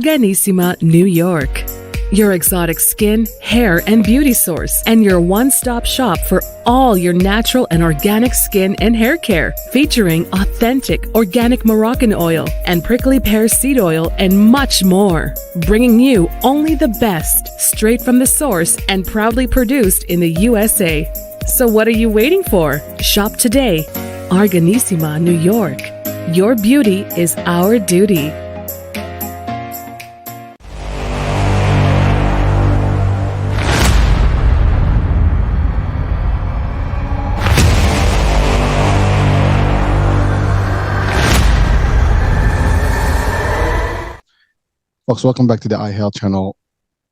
Organissima, New York. Your exotic skin, hair, and beauty source, and your one-stop shop for all your natural and organic skin and hair care, featuring authentic organic Moroccan oil and prickly pear seed oil and much more. Bringing you only the best, straight from the source and proudly produced in the USA. So what are you waiting for? Shop today. Organissima, New York. Your beauty is our duty. Folks, welcome back to the iHealth channel,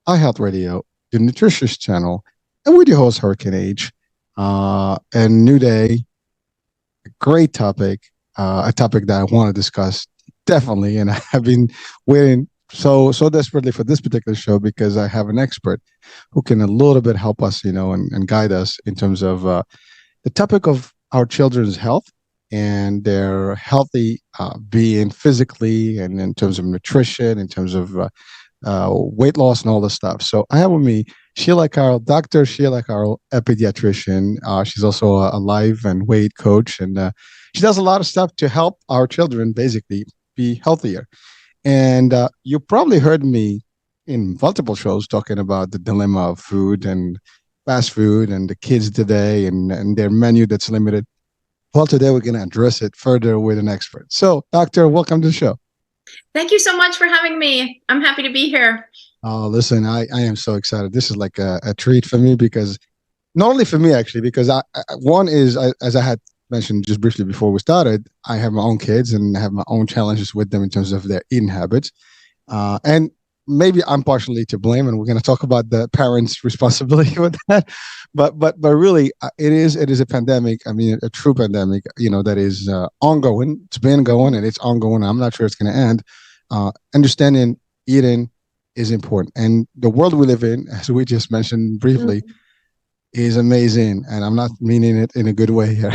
iHealth Radio, the nutritious channel, and with your host, Hurricane H. And new day, a great topic, a topic that I want to discuss definitely, and I have been waiting so desperately for this particular show because I have an expert who can a little bit help us, and guide us in terms of the topic of our children's health and their healthy being physically and in terms of nutrition, in terms of weight loss and all this stuff. So I have with me Sheila Carroll, Dr. Sheila Carroll, a pediatrician. She's also a life and weight coach, and she does a lot of stuff to help our children basically be healthier. And you probably heard me in multiple shows talking about the dilemma of food and fast food and the kids today and their menu that's limited. Well, today we're going to address it further with an expert. So, Doctor, welcome to the show. Thank you so much for having me. I'm happy to be here. Oh, listen, I am so excited. This is like a treat for me because not only for me, actually, because one is, as I had mentioned just briefly before we started, I have my own kids and I have my own challenges with them in terms of their eating habits. And maybe I'm partially to blame, and we're going to talk about the parents' responsibility with that. But really, it is a pandemic. I mean, a true pandemic. That is ongoing. It's been going, and it's ongoing. I'm not sure it's going to end. Understanding eating is important, and the world we live in, as we just mentioned briefly, is amazing. And I'm not meaning it in a good way here.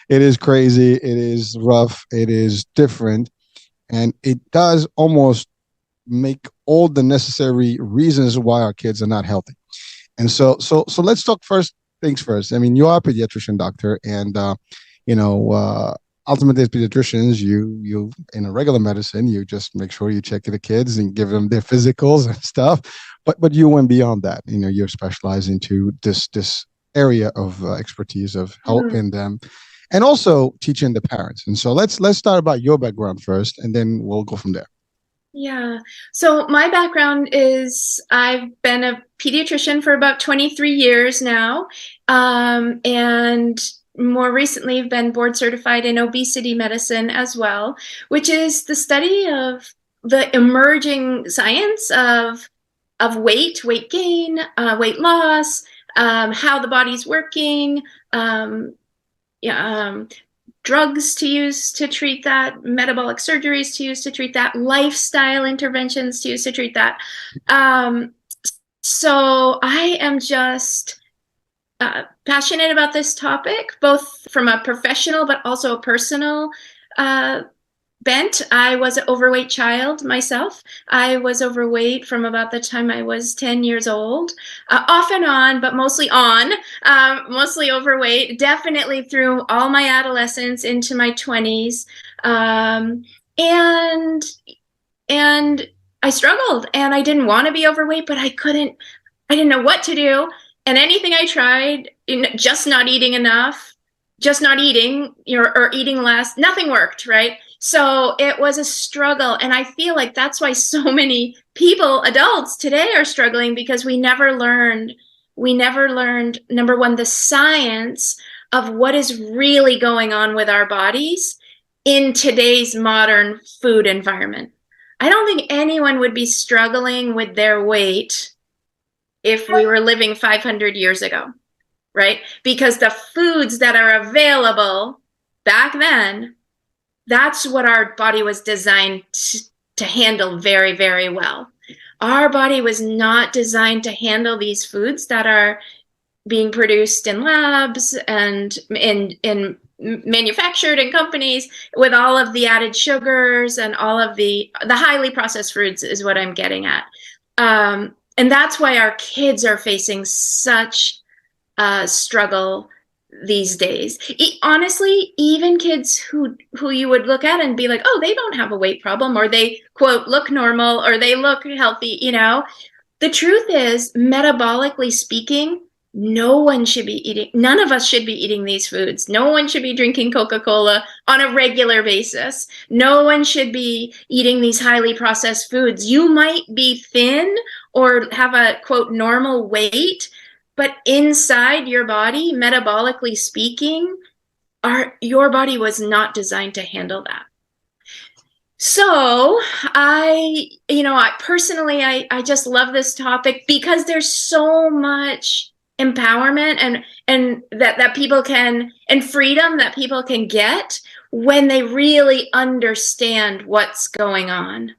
It is crazy. It is rough. It is different, and it does almost make all the necessary reasons why our kids are not healthy. And so let's talk first things first. I mean, you are a pediatrician, doctor, and ultimately as pediatricians, you in a regular medicine, you just make sure you check the kids and give them their physicals and stuff. But you went beyond that. You're specialized into this area of expertise of helping them and also teaching the parents. And so let's start about your background first, and then we'll go from there. Yeah. So my background is I've been a pediatrician for about 23 years now. And more recently I've been board certified in obesity medicine as well, which is the study of the emerging science of weight gain, weight loss, how the body's working, drugs to use to treat that, metabolic surgeries to use to treat that, lifestyle interventions to use to treat that. So I am just passionate about this topic, both from a professional but also a personal bent. I was an overweight child myself. I was overweight from about the time I was 10 years old, off and on, but mostly on, mostly overweight, definitely through all my adolescence into my 20s. And I struggled, and I didn't want to be overweight, but I didn't know what to do. And anything I tried, just not eating enough, just not eating, or eating less, nothing worked, right? So it was a struggle. And I feel like that's why so many people, adults today, are struggling, because we never learned, number one, the science of what is really going on with our bodies in today's modern food environment. I don't think anyone would be struggling with their weight if we were living 500 years ago, right? Because the foods that are available back then, that's what our body was designed to handle very, very well. Our body was not designed to handle these foods that are being produced in labs and in manufactured in companies with all of the added sugars and all of the highly processed foods is what I'm getting at. And that's why our kids are facing such struggle these days. Honestly, even kids who you would look at and be like, oh, they don't have a weight problem, or they, quote, look normal, or they look healthy, you know. The truth is, metabolically speaking, none of us should be eating these foods. No one should be drinking Coca-Cola on a regular basis. No one should be eating these highly processed foods. You might be thin or have a, quote, normal weight, but inside your body, metabolically speaking, your body was not designed to handle that. So I personally just love this topic because there's so much empowerment and that people can, and freedom that people can get when they really understand what's going on.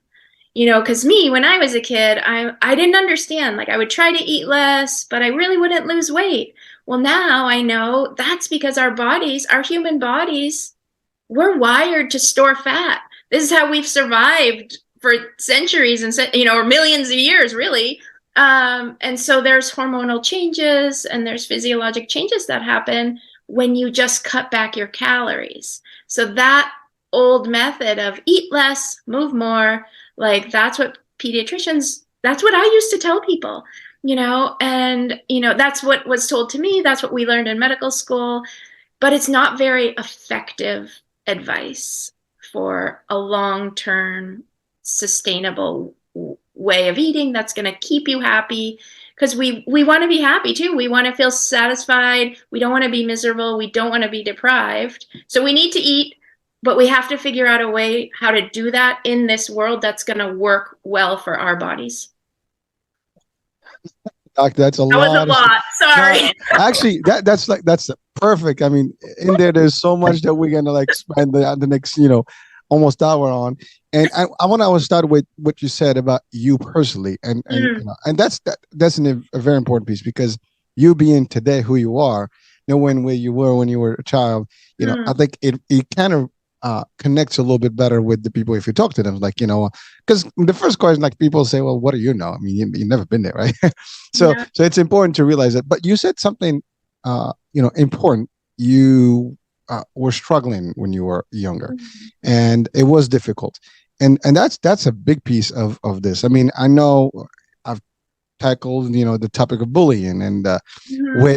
You know, because when I was a kid, I didn't understand. Like, I would try to eat less, but I really wouldn't lose weight. Well, now I know that's because our human bodies, we're wired to store fat. This is how we've survived for centuries and, or millions of years, really. And so there's hormonal changes and there's physiologic changes that happen when you just cut back your calories. So that old method of eat less, move more, like that's what I used to tell people, and, that's what was told to me. That's what we learned in medical school, but it's not very effective advice for a long-term sustainable way of eating that's going to keep you happy, because we want to be happy too. We want to feel satisfied. We don't want to be miserable. We don't want to be deprived. So we need to eat, but we have to figure out a way how to do that in this world that's going to work well for our bodies. Doc, that's that was a lot. Sorry. No, actually, that's perfect. I mean, in there's so much that we're gonna spend the next almost hour on, and I want to start with what you said about you personally, and that's a very important piece, because you being today who you are, knowing where you were when you were a child, I think it kind of connects a little bit better with the people if you talk to them, because the first question, people say, well, what do you know? I mean, you've never been there, right? So it's important to realize that. But you said something important. You were struggling when you were younger, and it was difficult, and that's a big piece of this. I mean, I know I've tackled the topic of bullying, and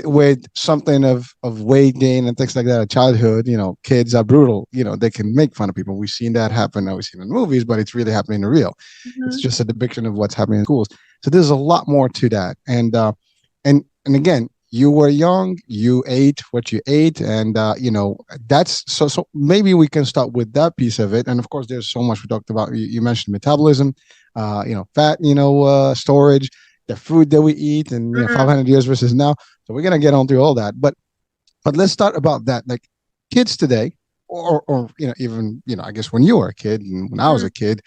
with something of weight gain and things like that at childhood. Kids are brutal. They can make fun of people. We've seen that happen, obviously, in movies, but it's really happening in real. It's just a depiction of what's happening in schools. So there's a lot more to that, and again, you were young, you ate what you ate, and that's so maybe we can start with that piece of it. And of course, there's so much we talked about. You mentioned metabolism, fat, storage, the food that we eat, and 500 years versus now. So we're gonna get on through all that, but let's start about that. Like, kids today, or even I guess when you were a kid and when I was a kid,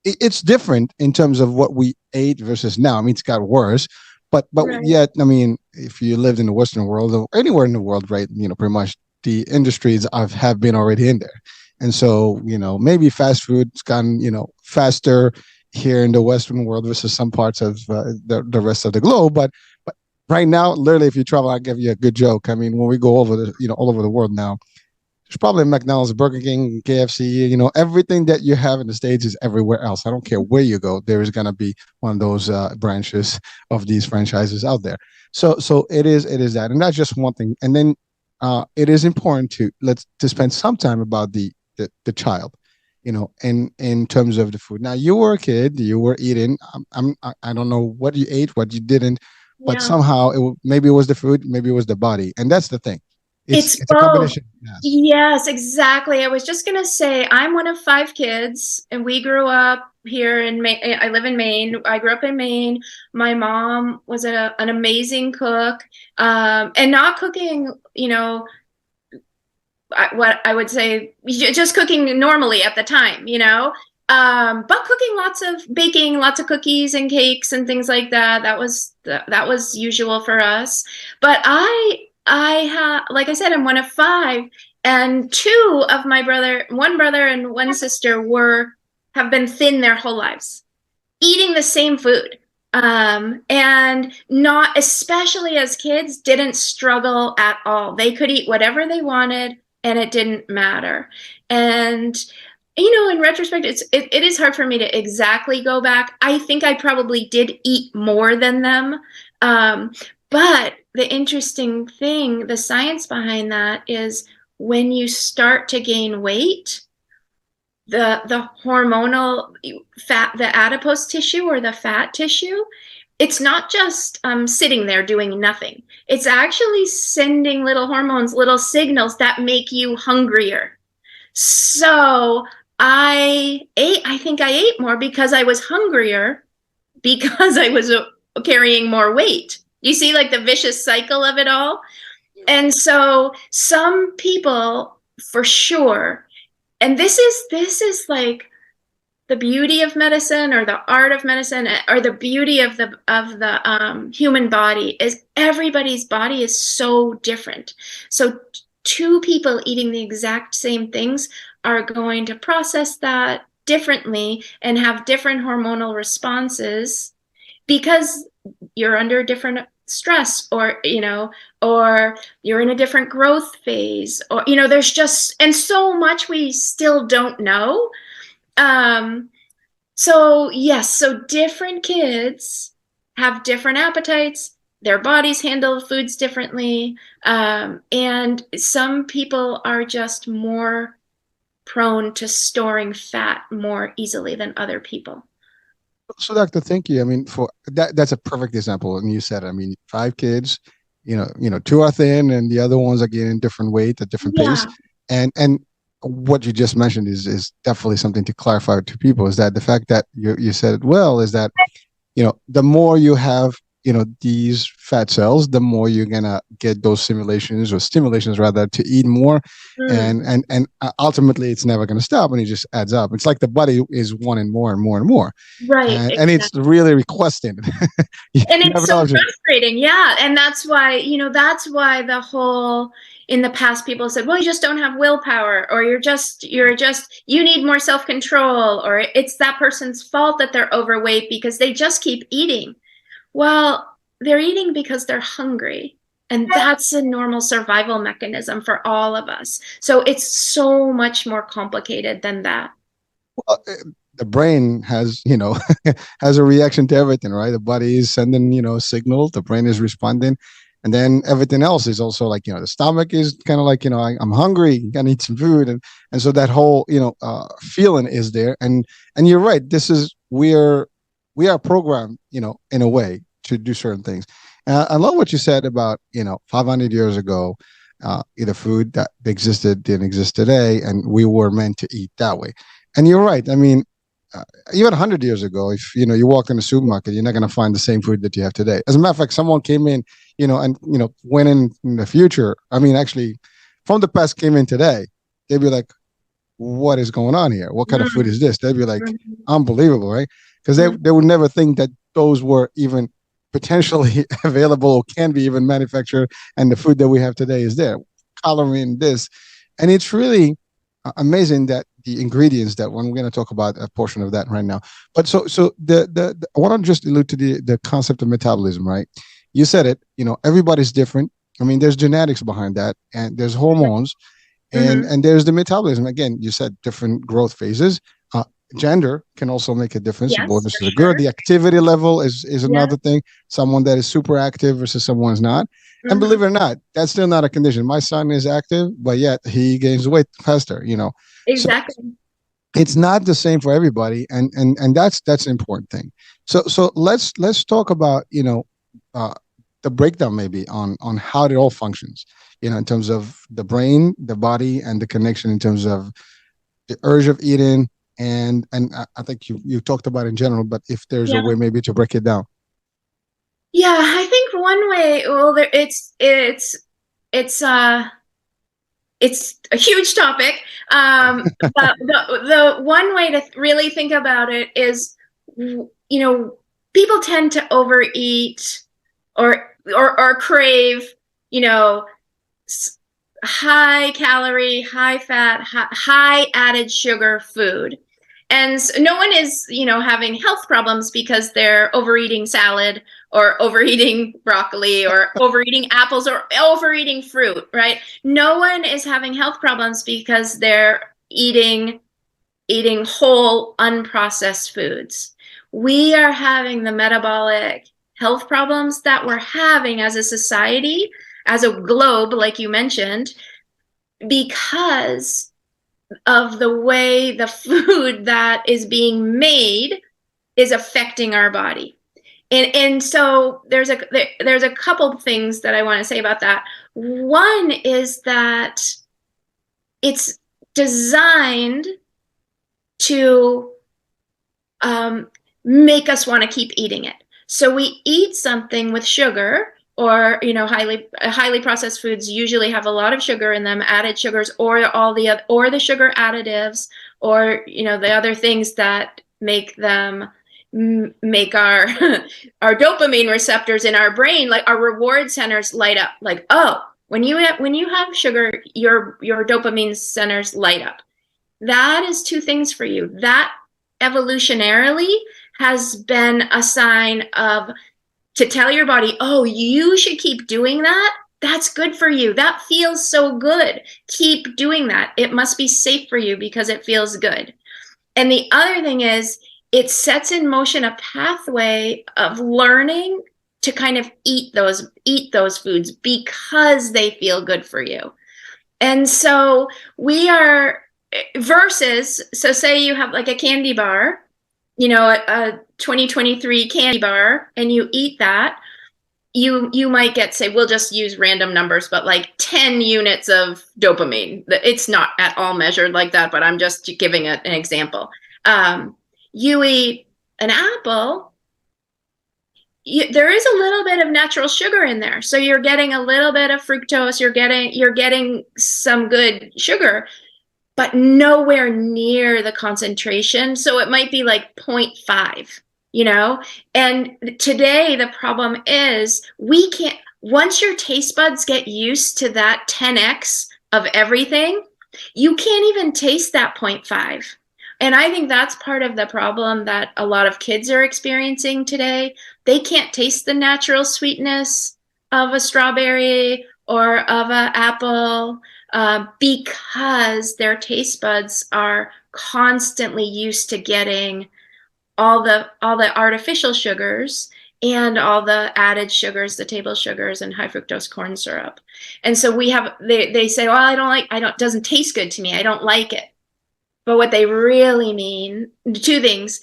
it's different in terms of what we ate versus now. I mean, it's got worse. But yet, I mean, if you lived in the Western world or anywhere in the world, right, pretty much the industries have been already in there. And so, maybe fast food's gone, faster here in the Western world versus some parts of the rest of the globe. But right now, literally, if you travel, I'll give you a good joke. I mean, when we go over all over the world now, there's probably McDonald's, Burger King, KFC, everything that you have in the States is everywhere else. I don't care where you go. There is going to be one of those branches of these franchises out there. So it is that. And that's just one thing. And then it is important to spend some time about the child, in terms of the food. Now, you were a kid, you were eating. I don't know what you ate, what you didn't, but somehow maybe it was the food, maybe it was the body. And that's the thing. It's a combination. Yes, exactly. I was just going to say, I'm one of 5 kids, and we grew up here in Maine. I live in Maine. I grew up in Maine. My mom was an amazing cook, and not cooking, what I would say, just cooking normally at the time, but cooking baking lots of cookies and cakes and things like that. That was usual for us. But I have, like I said, I'm one of 5, And one brother and one sister have been thin their whole lives, eating the same food. And not, especially as kids, didn't struggle at all. They could eat whatever they wanted and it didn't matter. And, in retrospect, it is hard for me to exactly go back. I think I probably did eat more than them. But the interesting thing, the science behind that is when you start to gain weight, the hormonal fat, the adipose tissue or the fat tissue, it's not just sitting there doing nothing. It's actually sending little hormones, little signals that make you hungrier. So I think I ate more because I was hungrier, because I was carrying more weight. You see, like, the vicious cycle of it all. And so some people, for sure, and this is like the beauty of medicine, or the art of medicine, or the beauty of the human body, is everybody's body is so different. So two people eating the exact same things are going to process that differently and have different hormonal responses, because you're under different stress, or you're in a different growth phase, or there's just, and so much we still don't know. So yes, so different kids have different appetites, their bodies handle foods differently, and some people are just more prone to storing fat more easily than other people. So, Doctor, thank you. I mean, for that's a perfect example. And you said, I mean, 5 kids, two are thin, and the other ones are getting different weight at different pace. And what you just mentioned is definitely something to clarify to people. Is that the fact that you said it well? Is that the more you have these fat cells, the more you're gonna get those stimulations rather, to eat more. And ultimately it's never gonna stop, and it just adds up. It's like the body is wanting more and more and more, right? And it's really requesting. And it's so frustrating. Yeah. And that's why the whole, in the past, people said, well, you just don't have willpower, or you need more self-control, or it's that person's fault that they're overweight because they just keep eating. Well, they're eating because they're hungry, and that's a normal survival mechanism for all of us. So it's so much more complicated than that. Well, the brain has, has a reaction to everything, right? The body is sending, signals, the brain is responding. And then everything else is also like, the stomach is kind of like, I'm hungry, I need some food. And so that whole, feeling is there. And you're right. We are programmed, in a way to do certain things. And I love what you said about, 500 years ago, the food that existed didn't exist today, and we were meant to eat that way. And you're right. I mean, even 100 years ago, if you walk in the supermarket, you're not going to find the same food that you have today. As a matter of fact, someone came in, and went in the future. I mean, actually, from the past came in today, they'd be like, "What is going on here? What kind of food is this?" They'd be like, "Unbelievable, right?" Because they would never think that those were even potentially available, or can be even manufactured, and the food that we have today is there, coloring this, and it's really amazing that the ingredients that when we're going to talk about a portion of that right now. But so the I want to just allude to the concept of metabolism, right? You said it. Everybody's different. I mean, there's genetics behind that, and there's hormones, and there's the metabolism. Again, you said different growth phases. Gender can also make a difference. Yes, both is good. The activity level is another thing. Someone that is super active versus someone who's not. And believe it or not, that's still not a condition. My son is active, but yet he gains weight faster. Exactly. So it's not the same for everybody, and that's an important thing. So let's talk about the breakdown maybe on how it all functions. In terms of the brain, the body, and the connection in terms of the urge of eating. And I think you talked about in general, but if there's a way maybe to break it down. Yeah, I think one way. Well, it's a huge topic. But the one way to really think about it is, people tend to overeat or crave, high calorie, high fat, high added sugar food. And so no one is, having health problems because they're overeating salad or overeating broccoli or overeating apples or overeating fruit, right? No one is having health problems because they're eating whole unprocessed foods. We are having the metabolic health problems that we're having as a society, as a globe, like you mentioned, because of the way the food that is being made is affecting our body. And so there's a couple things that I want to say about that. One is that it's designed to make us want to keep eating it. So we eat something with sugar, or highly processed foods usually have a lot of sugar in them, added sugars, or the sugar additives, or the other things that make our our dopamine receptors in our brain, like our reward centers, light up. Like, oh, when you have sugar, your dopamine centers light up. That is two things for you. That evolutionarily has been a sign to tell your body, oh, you should keep doing that. That's good for you. That feels so good. Keep doing that. It must be safe for you because it feels good. And the other thing is, it sets in motion a pathway of learning to kind of eat those foods because they feel good for you. And so so say you have like a candy bar, a 2023 candy bar, and you eat that, you might get, say, we'll just use random numbers, but like 10 units of dopamine. It's not at all measured like that, but I'm just giving an example. You eat an apple, there is a little bit of natural sugar in there. So you're getting a little bit of fructose, you're getting some good sugar, but nowhere near the concentration. So it might be like 0.5, and today the problem is once your taste buds get used to that 10x of everything, you can't even taste that 0.5. And I think that's part of the problem that a lot of kids are experiencing today. They can't taste the natural sweetness of a strawberry or of an apple, because their taste buds are constantly used to getting all the artificial sugars and all the added sugars, the table sugars and high fructose corn syrup. And so they say, well, it doesn't taste good to me. I don't like it. But what they really mean, two things: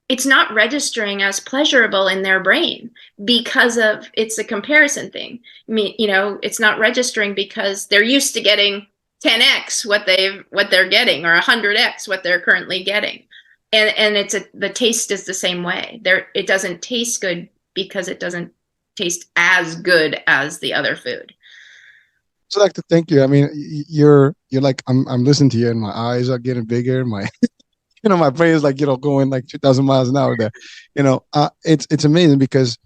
it's not registering as pleasurable in their brain because it's a comparison thing. I mean, it's not registering because they're used to getting 10x what they're getting, or 100x what they're currently getting. And the taste is the same way. It doesn't taste good because it doesn't taste as good as the other food. So I'd like to thank you. I mean, you're like, I'm listening to you and my eyes are getting bigger. My my brain is like, going like 2,000 miles an hour there. It's amazing because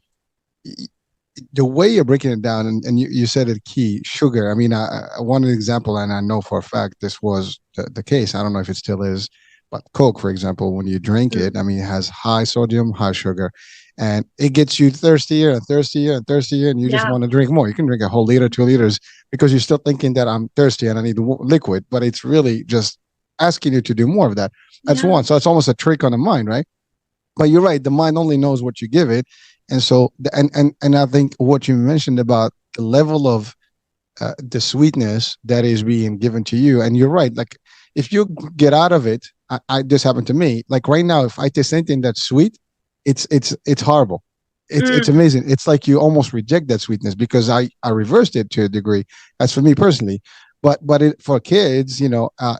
the way you're breaking it down, and you said it key, sugar. I mean, I wanted an example, and I know for a fact this was the case. I don't know if it still is, but Coke, for example, when you drink it, I mean, it has high sodium, high sugar, and it gets you thirstier and thirstier and thirstier, and you just want to drink more. You can drink a whole liter, 2 liters, because you're still thinking that I'm thirsty and I need liquid, but it's really just asking you to do more of that. That's one. So it's almost a trick on the mind, right? But you're right. The mind only knows what you give it. And so, and I think what you mentioned about the level of the sweetness that is being given to you, and you're right. Like, if you get out of it, this happened to me. Like right now, if I taste anything that's sweet, it's horrible. It's amazing. It's like you almost reject that sweetness, because I reversed it to a degree. That's for me personally. But for kids,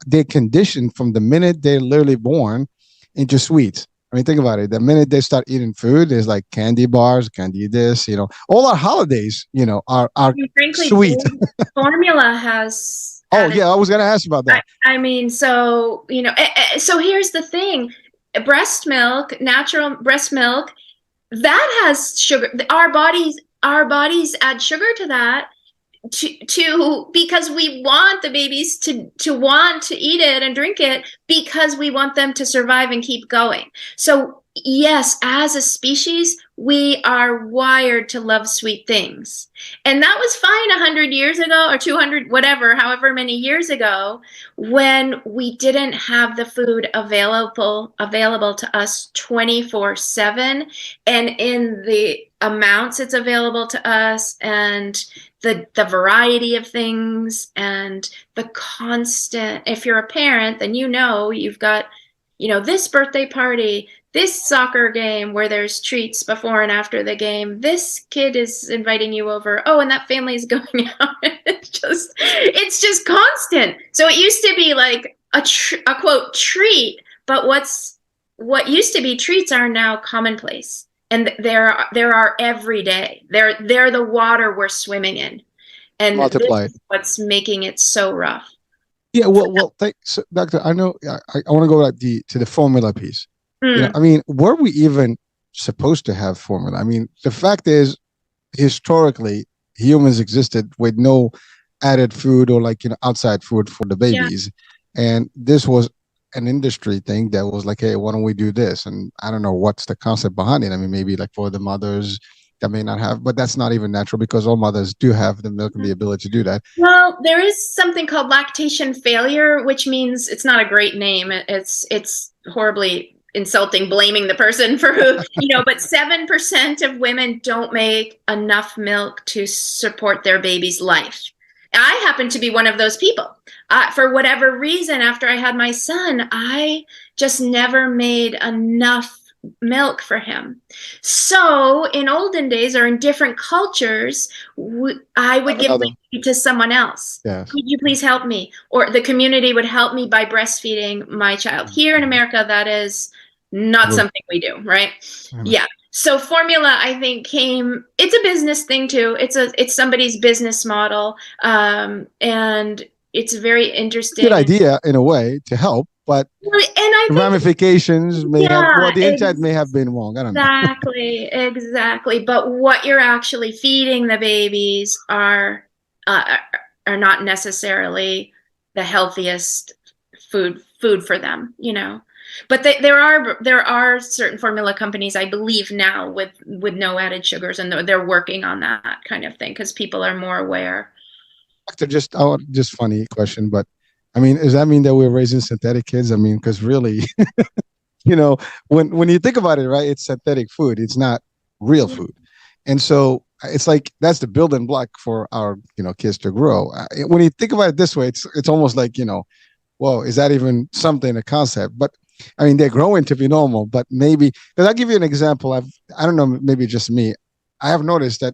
they're conditioned from the minute they're literally born into sweets. I mean, think about it. The minute they start eating food, there's like candy bars, candy this, all our holidays, are frankly, sweet. Formula has. Oh, yeah. I was going to ask about that. I mean, so here's the thing. Breast milk, natural breast milk, that has sugar. Our bodies add sugar to that because we want the babies to want to eat it and drink it, because we want them to survive and keep going. So yes, as a species, we are wired to love sweet things. And that was fine 100 years ago or 200, whatever, however many years ago, when we didn't have the food available to us 24/7 and in the amounts it's available to us, and the variety of things, and the constant. If you're a parent, then you've got this birthday party, this soccer game where there's treats before and after the game, this kid is inviting you over, oh, and that family is going out. It's just constant. So it used to be like a quote treat, but what used to be treats are now commonplace, and there are every day. They're the water we're swimming in, and Multiplied. This is what's making it so rough. Yeah, well, thanks, Doctor. I know. I want to go back to the formula piece. I mean, were we even supposed to have formula? I mean, the fact is, historically, humans existed with no added food or outside food for the babies, and this was an industry thing that was like, hey, why don't we do this? And I don't know what's the concept behind it. I mean, maybe like for the mothers that may not have, but that's not even natural, because all mothers do have the milk and the ability to do that. Well, there is something called lactation failure, which means, it's not a great name. It's horribly insulting, blaming the person for who, but 7% of women don't make enough milk to support their baby's life. I happen to be one of those people. For whatever reason, after I had my son, I just never made enough milk for him. So in olden days, or in different cultures, I would give baby to someone else. Yes. Could you please help me? Or the community would help me by breastfeeding my child. Here in America, that is not something we do, right? Yeah. So formula, I think, it's a business thing too. It's somebody's business model. And it's very interesting. Good idea in a way to help, but the ramifications may have, the intent may have been wrong. I don't know. Exactly. But what you're actually feeding the babies are not necessarily the healthiest food for them, But there are certain formula companies, I believe now, with no added sugars, and they're working on that kind of thing because people are more aware. Doctor, just funny question, but I mean, does that mean that we're raising synthetic kids? I mean, because really, when you think about it, right, it's synthetic food. It's not real food. And so it's like, that's the building block for our, kids to grow. When you think about it this way, it's almost like, whoa, is that even something, a concept? But I mean, they're growing to be normal, but maybe, because I'll give you an example. I don't know, maybe just me. I have noticed that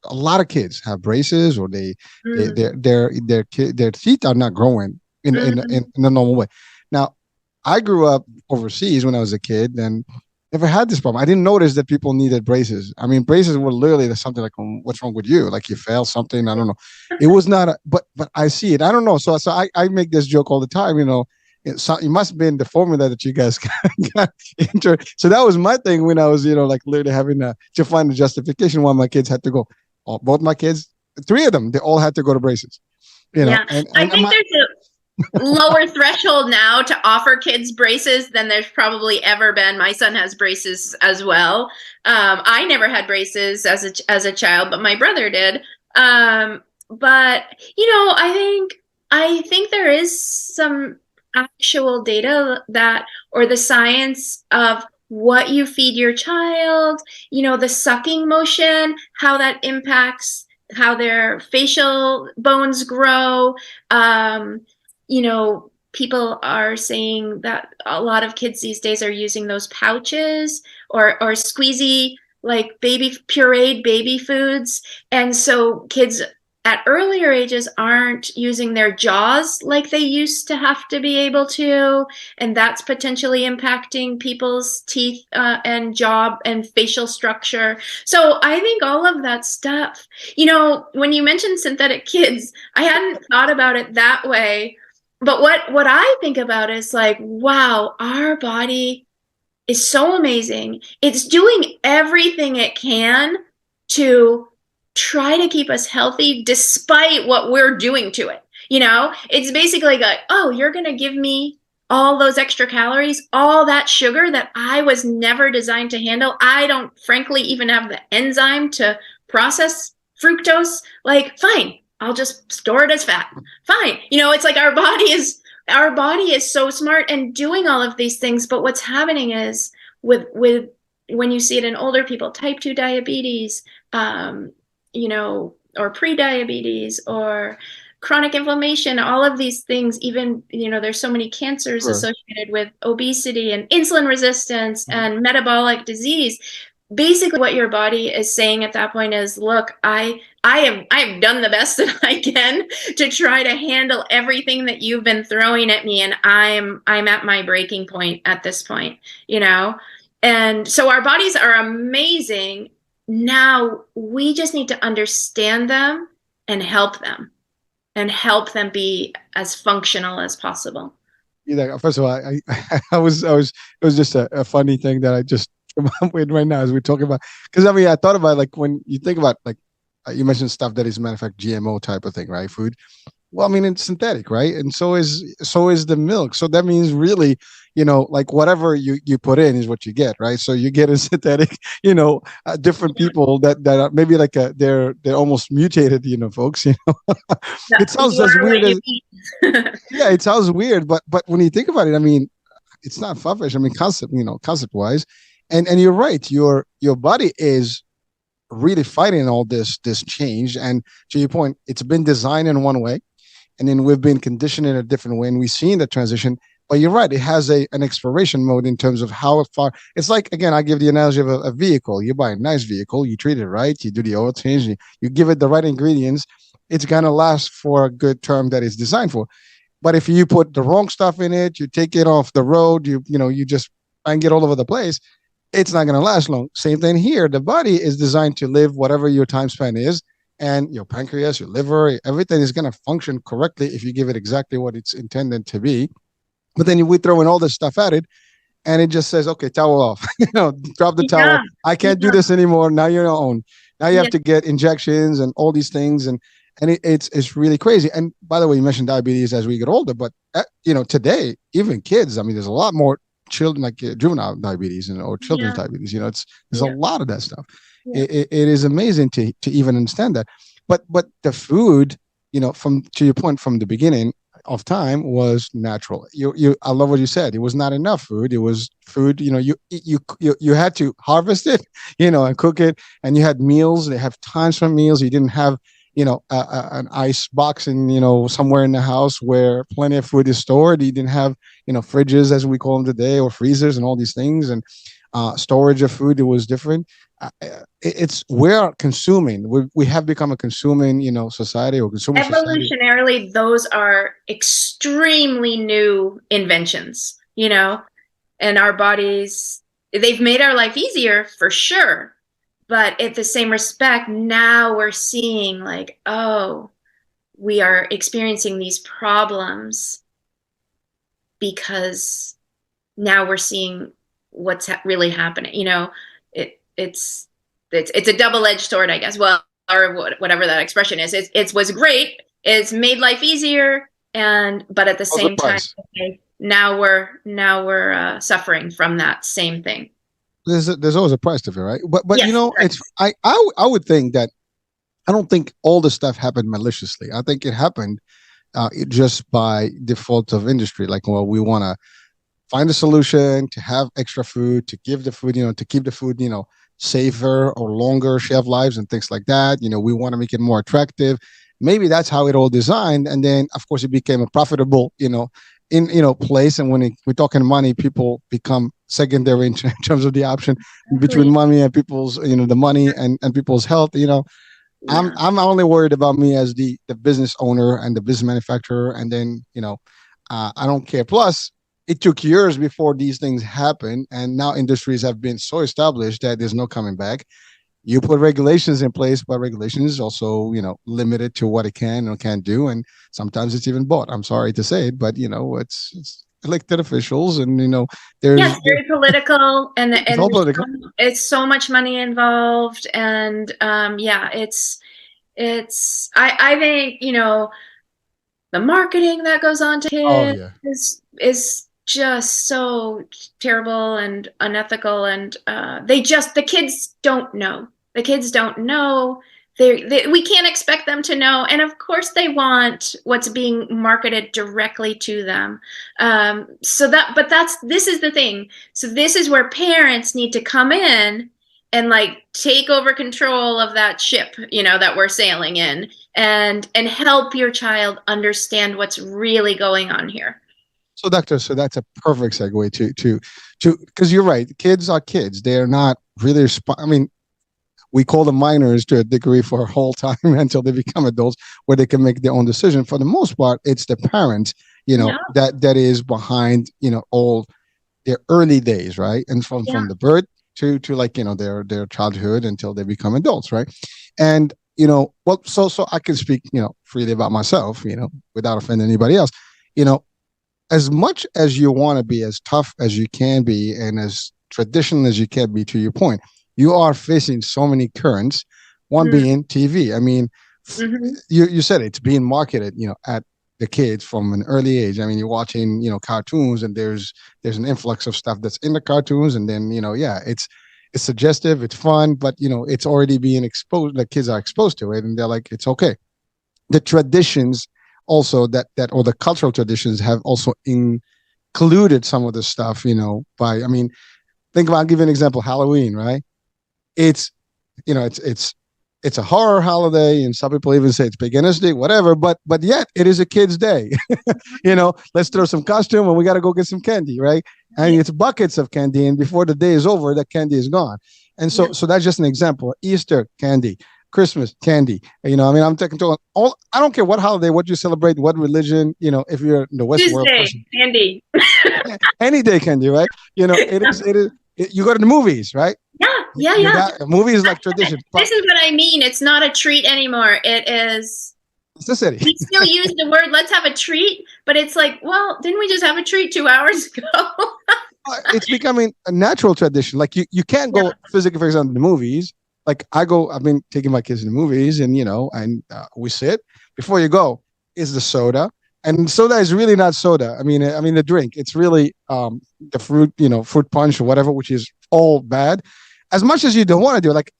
a lot of kids have braces, or their teeth are not growing in the normal way. Now, I grew up overseas when I was a kid and never had this problem. I didn't notice that people needed braces. I mean, braces were literally something like, what's wrong with you? Like you failed something? I don't know. It was not, but I see it. I don't know. So I make this joke all the time, it must have been the formula that you guys got into. So that was my thing when I was, literally having to find a justification why my kids had to go. Both my kids, 3 of them, they all had to go to braces. Yeah. And I think there's a lower threshold now to offer kids braces than there's probably ever been. My son has braces as well. I never had braces as a child, but my brother did. But I think there is some actual data or the science of what you feed your child, the sucking motion, how that impacts how their facial bones grow. People are saying that a lot of kids these days are using those pouches or squeezy, like pureed baby foods. And so kids at earlier ages aren't using their jaws like they used to have to be able to, and that's potentially impacting people's teeth and jaw and facial structure. So I think all of that stuff, when you mentioned synthetic kids, I hadn't thought about it that way. But what I think about is like, wow, our body is so amazing. It's doing everything it can to try to keep us healthy despite what we're doing to it. It's basically like, oh, you're going to give me all those extra calories, all that sugar that I was never designed to handle. I don't, frankly, even have the enzyme to process fructose. Like, fine, I'll just store it as fat. Fine. It's like our body is so smart and doing all of these things. But what's happening is with when you see it in older people, type 2 diabetes, or pre-diabetes or chronic inflammation, all of these things, even, there's so many cancers associated with obesity and insulin resistance and metabolic disease. Basically what your body is saying at that point is, look, I've done the best that I can to try to handle everything that you've been throwing at me. And I'm at my breaking point at this point, and so our bodies are amazing. Now we just need to understand them and help them be as functional as possible. First of all, I was it was just a funny thing that I just came up with right now as we're talking about, because I thought about, like, when you think about, like, you mentioned stuff that is manufactured GMO type of thing, right? Food. Well, it's synthetic, right? And so is the milk. So that means really, like, whatever you put in is what you get, right? So you get a synthetic, different people that are maybe like they're almost mutated, folks. It sounds as weird as yeah, it sounds weird, but when you think about it, it's not far-fetched. Concept wise, and you're right. Your body is really fighting all this change, and to your point, it's been designed in one way, and then we've been conditioned in a different way, and we've seen the transition. But you're right, it has an exploration mode in terms of how far. It's like, again, I give the analogy of a vehicle. You buy a nice vehicle, you treat it right, you do the oil change, you give it the right ingredients, it's going to last for a good term that it's designed for. But if you put the wrong stuff in it, you take it off the road, you just bang it all over the place, it's not going to last long. Same thing here. The body is designed to live whatever your time span is, and your pancreas, your liver, everything is going to function correctly if you give it exactly what it's intended to be. But then we throw in all this stuff at it, and it just says, okay, towel off, drop the towel. I can't do this anymore. Now you're on your own. Now you have to get injections and all these things. And it's really crazy. And by the way, you mentioned diabetes as we get older, but today, even kids, there's a lot more children, like juvenile diabetes or children's diabetes. There's a lot of that stuff. It is amazing to even understand that. But the food, to your point, from the beginning of time, was natural. I love what you said. It was not enough food. It was food. You had to harvest it, and cook it. And you had meals. They have times for meals. You didn't have an ice box in somewhere in the house where plenty of food is stored. You didn't have fridges, as we call them today, or freezers and all these things, and storage of food. It was different. We're consuming. We have become a consuming society, or consumer evolutionarily society. Those are extremely new inventions, and our bodies, they've made our life easier for sure. But at the same respect, now we're seeing, like, oh, we are experiencing these problems because now we're seeing what's really happening. It's a double-edged sword, I guess. Well, or whatever that expression is. It was great. It's made life easier, but at the same time, now we're suffering from that same thing. There's always a price to it, right? But yes, it's I would think that I don't think all the stuff happened maliciously. I think it happened just by default of industry. Like, well, we want to find a solution to have extra food, to give the food, to keep the food, safer or longer shelf lives and things like that. We want to make it more attractive. Maybe that's how it all designed. And then, of course, it became a profitable, place. And when we're talking money, people become secondary in terms of the option between money and people's, the money and people's health. I'm only worried about me as the business owner and the business manufacturer. And then, I don't care. Plus, it took years before these things happen. And now industries have been so established that there's no coming back. You put regulations in place, but regulations also, limited to what it can or can't do. And sometimes it's even bought. I'm sorry to say it, but, it's elected officials, and there's Yeah, it's very political, and it's all political. it's so much money involved, and yeah, I think the marketing that goes on to Oh kids yeah. is just so terrible and unethical, and the kids don't know. The kids don't know. We can't expect them to know, and of course they want what's being marketed directly to them. This is the thing. So this is where parents need to come in and like take over control of that ship, that we're sailing in, and help your child understand what's really going on here. So, doctor, that's a perfect segue to because you're right. Kids are kids. They are not really. I mean, we call them minors to a degree for a whole time until they become adults, where they can make their own decision. For the most part, it's the parents, Yeah. that is behind, all their early days, right? And from the birth to like their childhood until they become adults, right? And well, so I can speak freely about myself, without offending anybody else. As much as you want to be as tough as you can be and as traditional as you can be, to your point, you are facing so many currents. One being TV. I mean, you said it's being marketed, at the kids from an early age. I mean, you're watching, cartoons, and there's an influx of stuff that's in the cartoons, and then it's suggestive, it's fun, but it's already being exposed. The kids are exposed to it, and they're like, it's okay. The traditions also or the cultural traditions have also included some of the stuff, by, I mean, think about, I'll give you an example, Halloween, right? It's a horror holiday, and some people even say it's Beginner's Day, whatever, but yet it is a kid's day. Let's throw some costume and we got to go get some candy, right? And it's buckets of candy, and before the day is over, that candy is gone. And so that's just an example. Easter candy, Christmas candy. I mean, I'm taking to all. I don't care what holiday, what you celebrate, what religion. If you're in the West Tuesday, world, person, candy. any day candy, right? It is. You go to the movies, right? Yeah. Movies like tradition. This is what I mean. It's not a treat anymore. It is. Necessity. We still use the word "let's have a treat," but it's like, well, didn't we just have a treat 2 hours ago? It's becoming a natural tradition. Like you can't go physically, for example, to the movies. Like I've been taking my kids to the movies, and we sit. Before you go is the soda, and soda is really not soda. I mean the drink. It's really the fruit punch or whatever, which is all bad. As much as you don't want to do it, like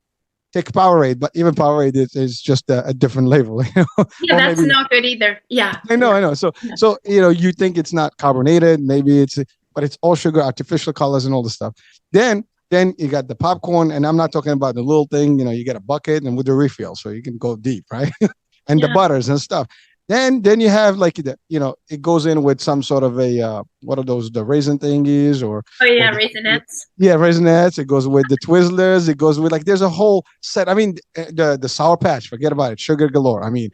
take Powerade, but even Powerade is just a different label. Yeah, that's not good either. Yeah, I know. So you think it's not carbonated, maybe but it's all sugar, artificial colors, and all the stuff. Then you got the popcorn, and I'm not talking about the little thing. You get a bucket and with the refill, so you can go deep, right? And the butters and stuff. Then you have like it goes in with some sort of a what are those, the raisin thingies or Raisinets. Yeah, Raisinets. It goes with the Twizzlers. It goes with there's a whole set. I mean, the Sour Patch. Forget about it. Sugar galore. I mean,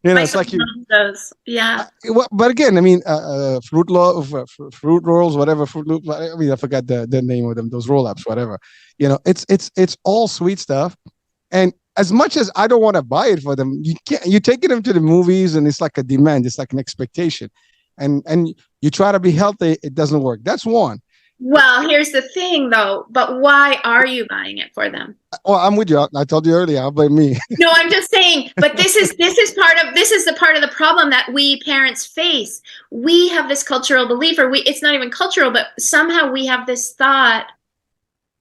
it's like you. Those. Yeah. But again, I mean, fruit rolls, whatever. Fruit Loop. I mean, I forgot the name of them. Those roll-ups, whatever. It's all sweet stuff, and as much as I don't want to buy it for them, you're taking them to the movies, and it's like a demand. It's like an expectation, and you try to be healthy. It doesn't work. That's one. Well, here's the thing, though. But why are you buying it for them? Well, I'm with you. I told you earlier. I'll blame me. No, I'm just saying. But this is the part of the problem that we parents face. We have this cultural belief, or it's not even cultural, but somehow we have this thought: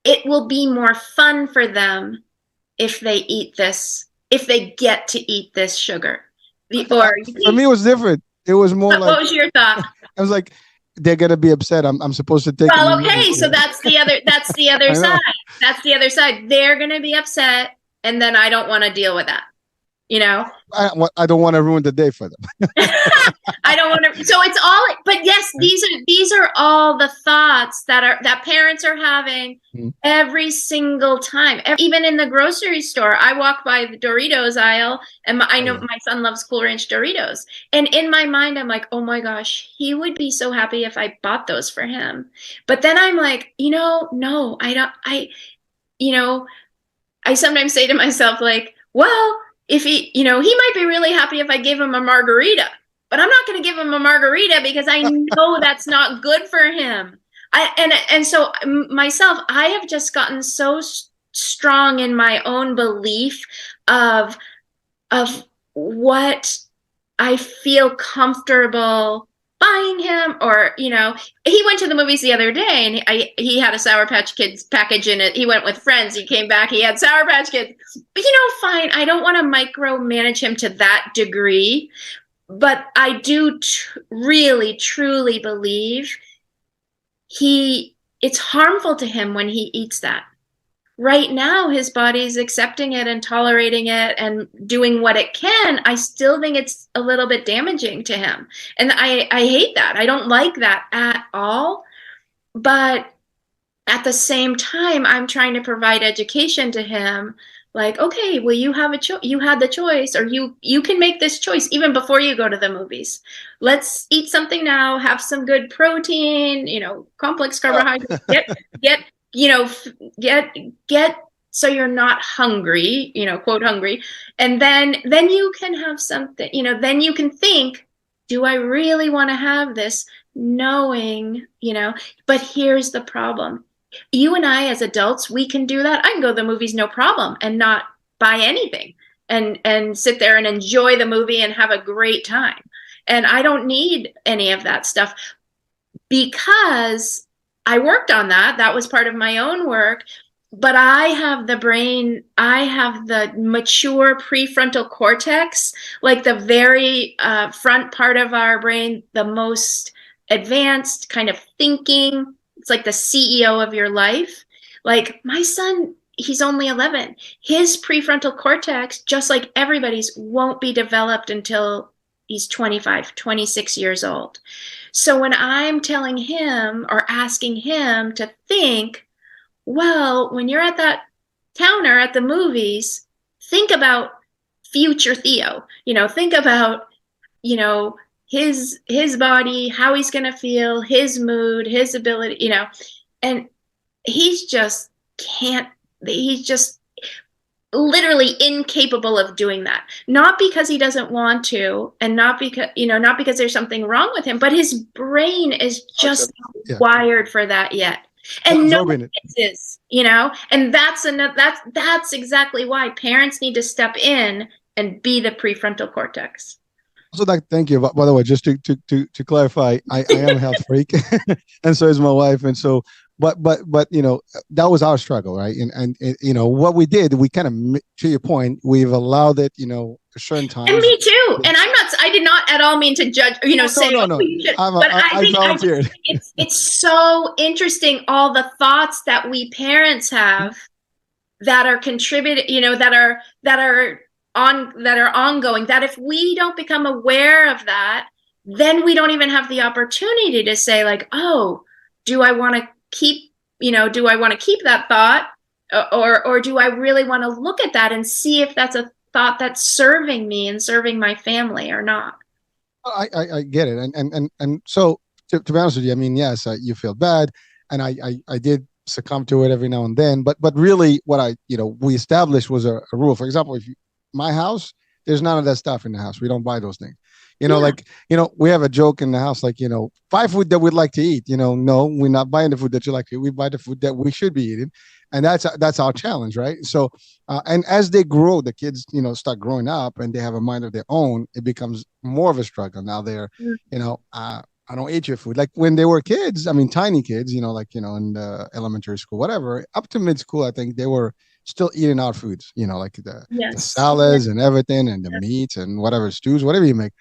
it will be more fun for them if they eat this, if they get to eat this sugar. For me, it was different. It was more what was your thought? I was like, they're gonna be upset. I'm supposed to take. Well, okay, so that's the other side. That's the other side. They're gonna be upset, and then I don't want to deal with that. I don't want to ruin the day for them. I don't want to. So it's all. But yes, these are all the thoughts that parents are having every single time. Even in the grocery store, I walk by the Doritos aisle, and I know my son loves Cool Ranch Doritos. And in my mind, I'm like, oh my gosh, he would be so happy if I bought those for him. But then I'm like, no, I don't. I sometimes say to myself, like, well, if he might be really happy if I gave him a margarita, but I'm not going to give him a margarita because I know that's not good for him. So myself, I have just gotten so strong in my own belief of what I feel comfortable buying him. Or, he went to the movies the other day and he had a Sour Patch Kids package in it. He went with friends. He came back. He had Sour Patch Kids. But, fine. I don't want to micromanage him to that degree. But I do really, truly believe it's harmful to him when he eats that. Right now, his body's accepting it and tolerating it and doing what it can. I still think it's a little bit damaging to him. And I hate that. I don't like that at all. But at the same time, I'm trying to provide education to him. Like, okay, well, you have you had the choice, or you can make this choice even before you go to the movies. Let's eat something now, have some good protein, complex carbohydrates, get so you're not hungry, quote hungry. And then you can have something, then you can think, do I really want to have this? Knowing, but here's the problem. You and I as adults, we can do that. I can go to the movies, no problem, and not buy anything and sit there and enjoy the movie and have a great time. And I don't need any of that stuff because I worked on that. That was part of my own work. But I have the brain, I have the mature prefrontal cortex, like the very front part of our brain, the most advanced kind of thinking. It's like the CEO of your life. Like my son, he's only 11. His prefrontal cortex, just like everybody's, won't be developed until he's 25, 26 years old. So when I'm telling him or asking him to think, well, when you're at that counter at the movies, think about future Theo, think about, his body, how he's going to feel, his mood, his ability, and he's just literally incapable of doing that. Not because he doesn't want to, and not because there's something wrong with him, but his brain is just not wired for that yet. And no one is, and that's exactly why parents need to step in and be the prefrontal cortex. So thank you. By the way, just to clarify, I am a health freak, and so is my wife. And so, but that was our struggle, right? And what we did, we kind of, to your point, we've allowed it, a certain time. And me too. And I did not at all mean to judge, say. No. I think it's so interesting, all the thoughts that we parents have that are contributed, that are ongoing, that if we don't become aware of that, then we don't even have the opportunity to say like, oh, do I want to keep that thought, or do I really want to look at that and see if that's a thought that's serving me and serving my family or not? I get it. And so to be honest with you, I mean, yes, you feel bad. And I did succumb to it every now and then, but really what we established was a rule. For example, if my house, there's none of that stuff in the house. We don't buy those things. We have a joke in the house, like, buy food that we'd like to eat. No, we're not buying the food that you like to eat. We buy the food that we should be eating. And that's our challenge, right? So, and as they grow, the kids, start growing up and they have a mind of their own, it becomes more of a struggle. Now they're, I don't eat your food. Like when they were kids, I mean, tiny kids, in the elementary school, whatever, up to mid school, I think they were still eating our foods, like the salads and everything, and the meats and whatever stews, whatever you make.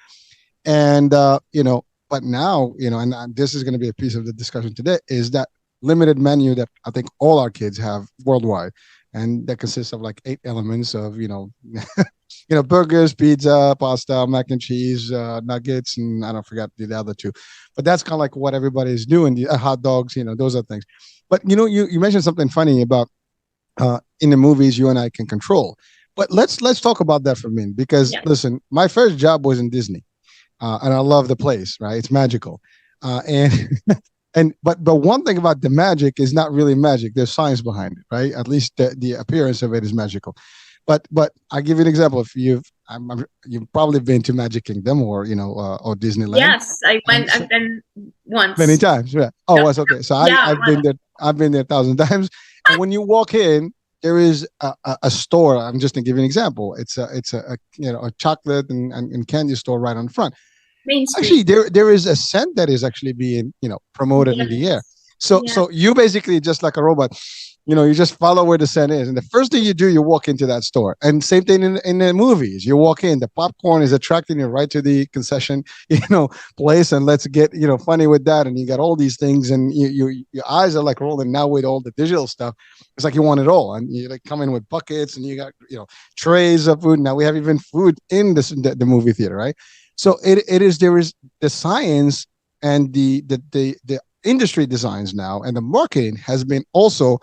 And, but now, and this is going to be a piece of the discussion today, is that limited menu that I think all our kids have worldwide. And that consists of like 8 elements of, burgers, pizza, pasta, mac and cheese, nuggets, and I don't forget the other 2. But that's kind of like what everybody is doing, hot dogs, those are things. But, you mentioned something funny about in the movies you and I can control. But let's talk about that for a minute, because listen, my first job was in Disney. And I love the place, right? It's magical. But one thing about the magic is not really magic. There's science behind it, right? At least the appearance of it is magical. But I'll give you an example. If you've you've probably been to Magic Kingdom or or Disneyland. Yes, I went. So, I've been once. many times, yeah. Oh, was okay. So Yeah, I've been there. I've been there 1,000 times. And when you walk in, there is a store. I'm just to give you an example. It's a chocolate and candy store right on the front. Main Street. Actually, there is a scent that is actually being promoted in the air. So Yes. so you basically just like a robot. You just follow where the scent is, and the first thing you do, you walk into that store. And same thing in the movies. You walk in, the popcorn is attracting you right to the concession, place, and let's get funny with that. And you got all these things, and your eyes are like rolling now with all the digital stuff. It's like you want it all, and you like come in with buckets, and you got trays of food. Now we have even food in the movie theater, right? So there is the science and the industry designs now, and the marketing has been also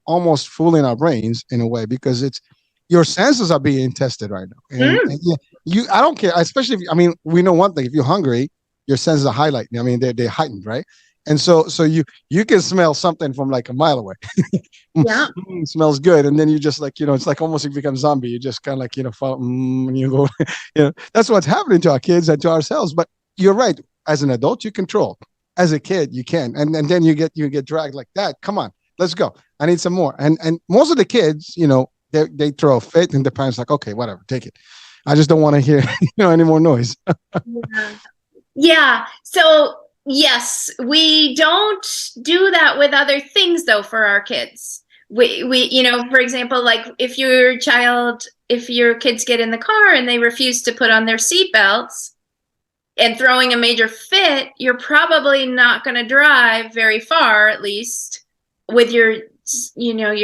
almost fooling our brains in a way, because it's your senses are being tested right now. And I don't care, especially if we know one thing: if you're hungry, your senses are highlighted. They're heightened, right? And so you can smell something from like a mile away. Yeah. It smells good, and then you just like it's like almost like you become zombie. You just kind of like follow, and you go. That's what's happening to our kids and to ourselves. But you're right. As an adult, you control. As a kid, you can, and then you get dragged like that. Come on, let's go. I need some more. And most of the kids, they throw a fit, and the parents like, okay, whatever, take it. I just don't want to hear any more noise. Yeah. So yes, we don't do that with other things though for our kids. We for example, like if your kids get in the car and they refuse to put on their seatbelts and throwing a major fit, you're probably not going to drive very far, at least with your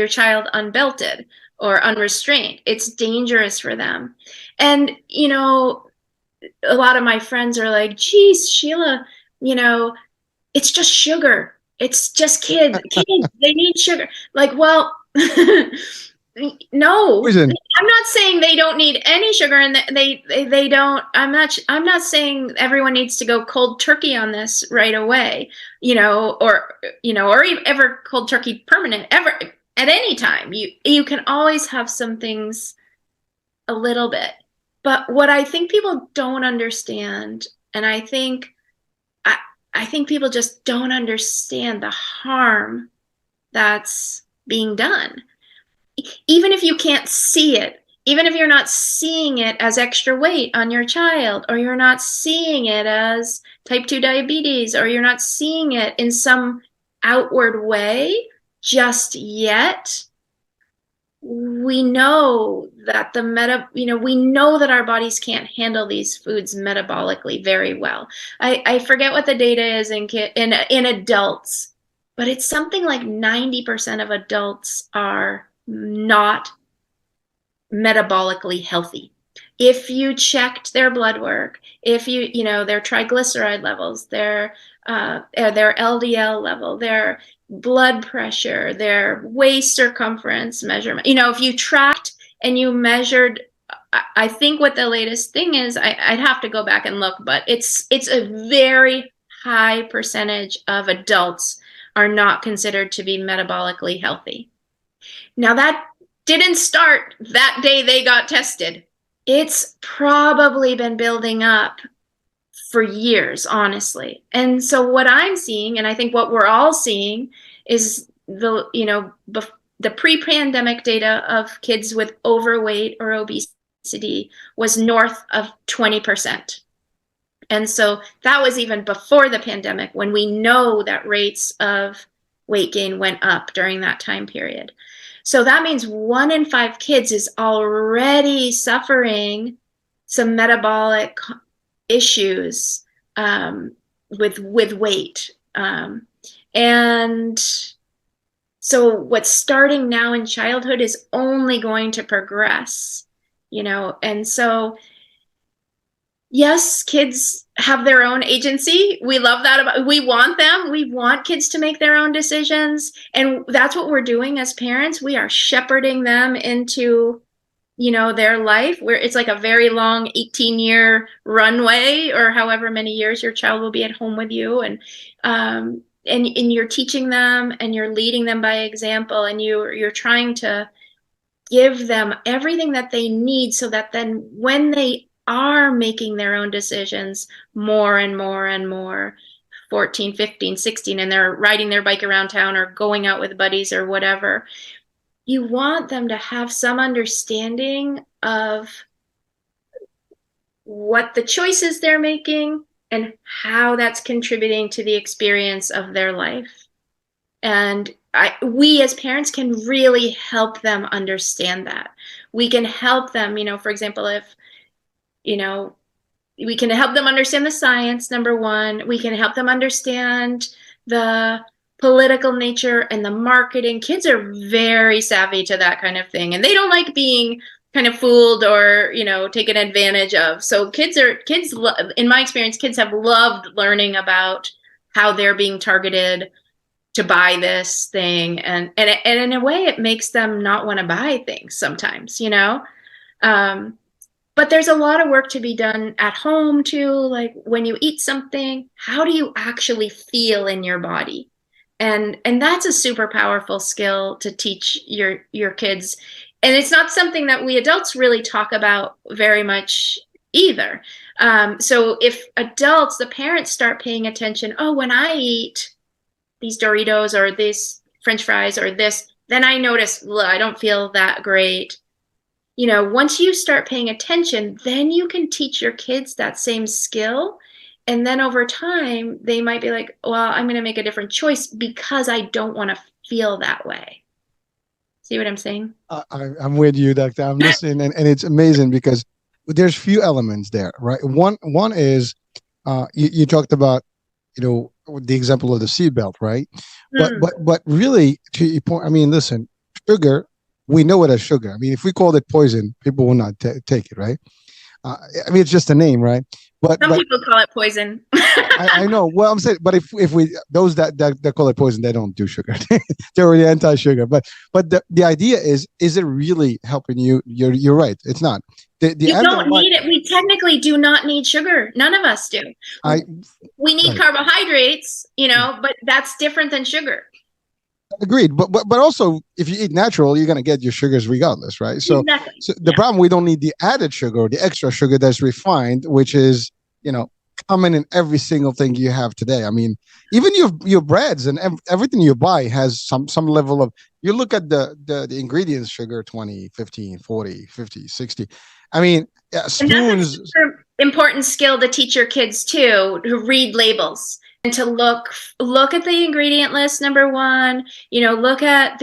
child unbelted or unrestrained. It's dangerous for them. And, a lot of my friends are like, geez, Sheila, it's just sugar. It's just kids. They need sugar. Like, well, no, Poison. I'm not saying they don't need any sugar, and they don't. I'm not saying everyone needs to go cold turkey on this right away, or ever cold turkey permanent ever at any time. You can always have some things a little bit, but what I think people don't understand, and I think people just don't understand the harm that's being done. Even if you can't see it, even if you're not seeing it as extra weight on your child, or you're not seeing it as type 2 diabetes, or you're not seeing it in some outward way just yet, we know that we know that our bodies can't handle these foods metabolically very well. I forget what the data is in adults, but it's something like 90% of adults are not metabolically healthy. If you checked their blood work, if their triglyceride levels, their LDL level, their blood pressure, their waist circumference measurement, if you tracked and you measured, I think what the latest thing is, I'd have to go back and look, but it's a very high percentage of adults are not considered to be metabolically healthy. Now, that didn't start that day they got tested. It's probably been building up for years, honestly. And so what I'm seeing, and I think what we're all seeing, is the pre-pandemic data of kids with overweight or obesity was north of 20%. And so that was even before the pandemic, when we know that rates of weight gain went up during that time period. So that means 1 in 5 kids is already suffering some metabolic issues with weight. And so what's starting now in childhood is only going to progress, and so yes, kids have their own agency. We love that we want kids to make their own decisions. And that's what we're doing as parents. We are shepherding them into, their life, where it's like a very long 18-year runway, or however many years your child will be at home with you. And you're teaching them, and you're leading them by example, and you're trying to give them everything that they need so that then when they are making their own decisions more and more and more, 14, 15, 16, and they're riding their bike around town or going out with buddies or whatever, you want them to have some understanding of what the choices they're making and how that's contributing to the experience of their life. And we as parents can really help them understand that. We can help them, for example, if, we can help them understand the science, number one. We can help them understand the political nature and the marketing. Kids are very savvy to that kind of thing, and they don't like being kind of fooled or, taken advantage of. So in my experience, kids have loved learning about how they're being targeted to buy this thing. And in a way, it makes them not want to buy things sometimes, but there's a lot of work to be done at home too. Like when you eat something, how do you actually feel in your body? And that's a super powerful skill to teach your kids. And it's not something that we adults really talk about very much either. So if adults, the parents, start paying attention, when I eat these Doritos or this French fries or this, then I notice, I don't feel that great. Once you start paying attention, then you can teach your kids that same skill. And then over time, they might be like, well, I'm going to make a different choice because I don't want to feel that way. See what I'm saying? I'm with you, Doctor. I'm listening, and it's amazing because there's few elements there, right? One is you talked about, the example of the seatbelt, right? But really, to your point, I mean, listen, sugar, we know it as sugar. I mean, if we called it poison, people will not take it, right? I mean, it's just a name, right? But some people call it poison. I know. Well, I'm saying, but if we those that call it poison, they don't do sugar. They're already anti-sugar. But the idea is it really helping you? You're right. It's not. You don't need it. We technically do not need sugar. None of us do. We need carbohydrates, but that's different than sugar. Agreed, but also if you eat natural, you're gonna get your sugars regardless, right? So, exactly. So the problem, we don't need the added sugar or the extra sugar that's refined, which is common in every single thing you have today. I mean, even your breads and everything you buy has some level of. You look at the ingredients: sugar, 20, 15, 40, 50, 60. I mean, spoons. And that's a super important skill to teach your kids too, to read labels. And to look at the ingredient list, number one, look at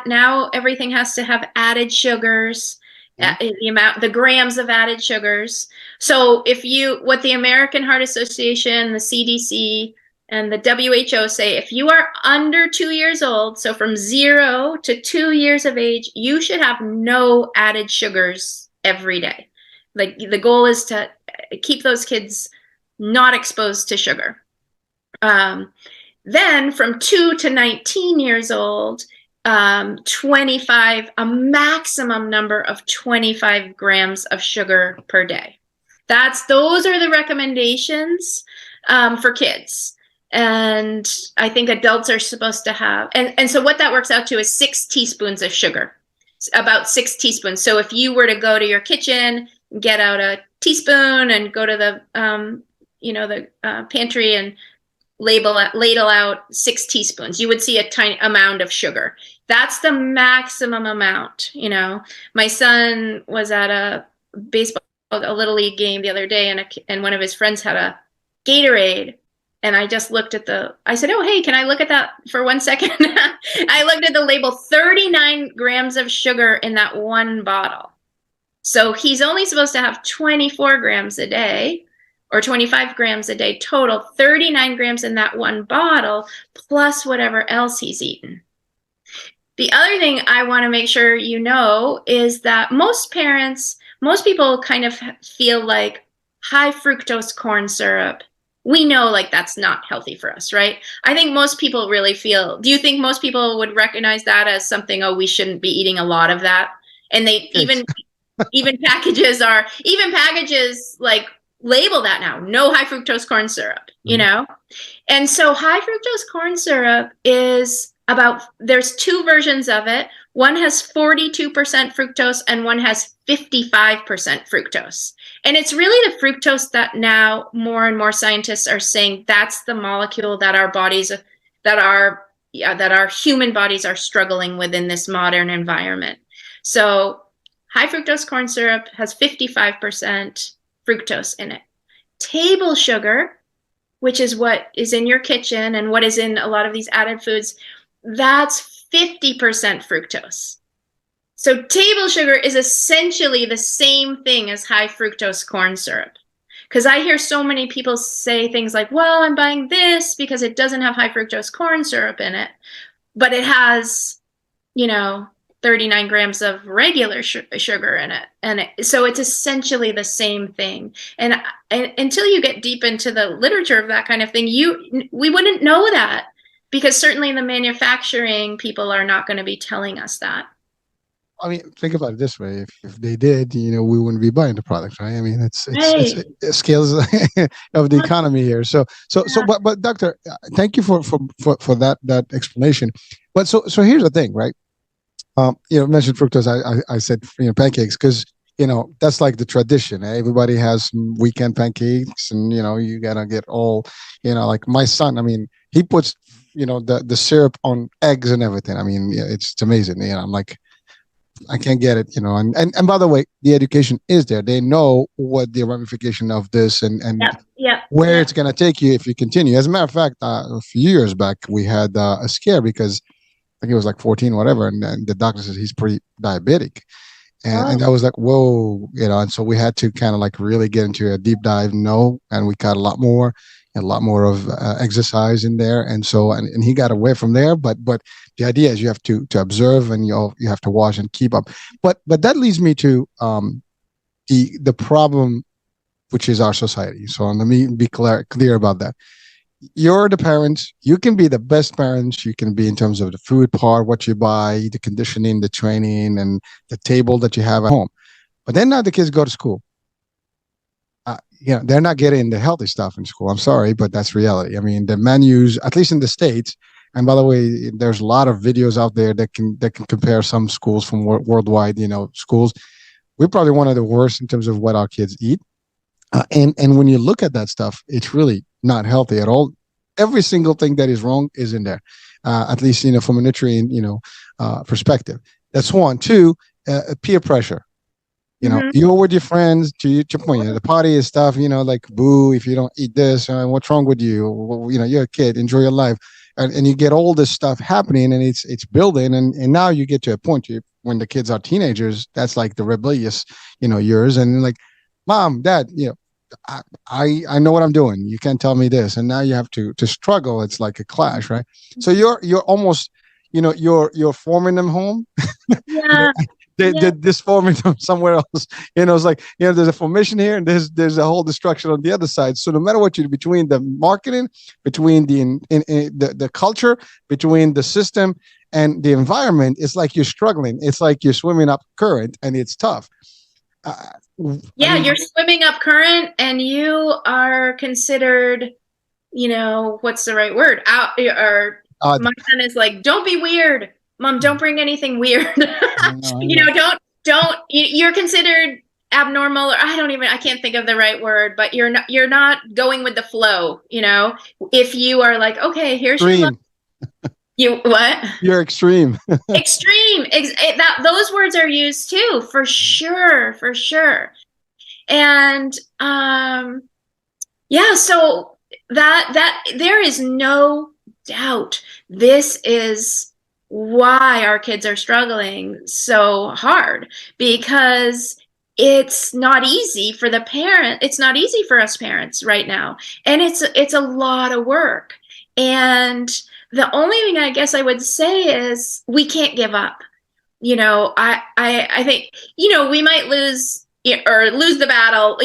now everything has to have added sugars, the grams of added sugars. So what the American Heart Association, the CDC, and the WHO say, if you are under 2 years old, so from 0 to 2 years of age, you should have no added sugars every day. Like the goal is to keep those kids not exposed to sugar. Then from 2 to 19 years old, 25, a maximum number of 25 grams of sugar per day. Those are the recommendations for kids. And I think adults are supposed to have, and so what that works out to is 6 teaspoons of sugar, about 6 teaspoons. So if you were to go to your kitchen, get out a teaspoon and go to the pantry and ladle out 6 teaspoons, you would see a tiny amount of sugar. That's the maximum amount. My son was at a little league game the other day, and one of his friends had a Gatorade, and I just looked at I said, oh, hey, can I look at that for 1 second? I looked at the label, 39 grams of sugar in that one bottle. So he's only supposed to have 24 grams a day, or 25 grams a day total, 39 grams in that one bottle, plus whatever else he's eaten. The other thing I want to make sure is that most people kind of feel like high fructose corn syrup, we know like that's not healthy for us, right? I think most people really do you think most people would recognize that as something, we shouldn't be eating a lot of that? And they even packages like label that now, no high fructose corn syrup, And so high fructose corn syrup is there's 2 versions of it. One has 42% fructose and one has 55% fructose. And it's really the fructose that now more and more scientists are saying that's the molecule that our bodies, that our human bodies are struggling with in this modern environment. So high fructose corn syrup has 55% fructose in it. Table sugar, which is what is in your kitchen and what is in a lot of these added foods, that's 50% fructose. So table sugar is essentially the same thing as high fructose corn syrup. Because I hear so many people say things like, well, I'm buying this because it doesn't have high fructose corn syrup in it, but it has, 39 grams of regular sugar in it. And so it's essentially the same thing. And until you get deep into the literature of that kind of thing, we wouldn't know that, because certainly the manufacturing people are not going to be telling us that. I mean, think about it this way: if they did, we wouldn't be buying the product, right? I mean, it's Right. scales of the economy here. So, Yeah. but doctor, thank you for that explanation. But so here's the thing, right? Mentioned fructose. I said pancakes because that's like the tradition. Everybody has some weekend pancakes, and you gotta get all like my son. I mean, he puts the syrup on eggs and everything. I mean, it's amazing. I'm like, I can't get it. And by the way, the education is there. They know what the ramification of this and where it's gonna take you if you continue. As a matter of fact, a few years back we had a scare because I think he was like 14, whatever, and the doctor says he's pre-diabetic, and I was like, whoa, and so we had to kind of like really get into a deep dive, and we got a lot more of exercise in there, and so and he got away from there, but the idea is you have to observe and you have to watch and keep up, but that leads me to the problem, which is our society. So let me be clear about that. You're the parents. You can be the best parents you can be in terms of the food part, what you buy, the conditioning, the training, and the table that you have at home. But then now the kids go to school. They're not getting the healthy stuff in school. I'm sorry, but that's reality. I mean, the menus, at least in the States, and by the way, there's a lot of videos out there that can compare some schools from worldwide, schools. We're probably one of the worst in terms of what our kids eat. And when you look at that stuff, it's really not healthy at all. Every single thing that is wrong is in there, at least from a nutrient perspective. That's one. Two, peer pressure. You're with your friends to your point. The party is stuff. Like boo if you don't eat this. What's wrong with you? Well, you're a kid. Enjoy your life, and you get all this stuff happening, and it's building, and now you get to a point when the kids are teenagers. That's like the rebellious years, and like, mom, dad, I know what I'm doing. You can't tell me this, and now you have to struggle. It's like a clash, right? So you're almost, you're forming them home. Yeah. They're disforming them somewhere else. It's like there's a formation here, and there's a whole destruction on the other side. So no matter what you do, between the marketing, between the culture, between the system and the environment, it's like you're struggling. It's like you're swimming up current, and it's tough. You're swimming up current, and you are considered, what's the right word? My son is like, don't be weird, mom. Don't bring anything weird. You're considered abnormal, or I can't think of the right word, but you're not going with the flow. If you are like, okay, here's your You what? You're extreme. Extreme. Those words are used too, for sure, for sure. And so that there is no doubt this is why our kids are struggling so hard, because it's not easy for the parent. It's not easy for us parents right now, and it's a lot of work. And the only thing I guess I would say is we can't give up. I think, we might lose the battle,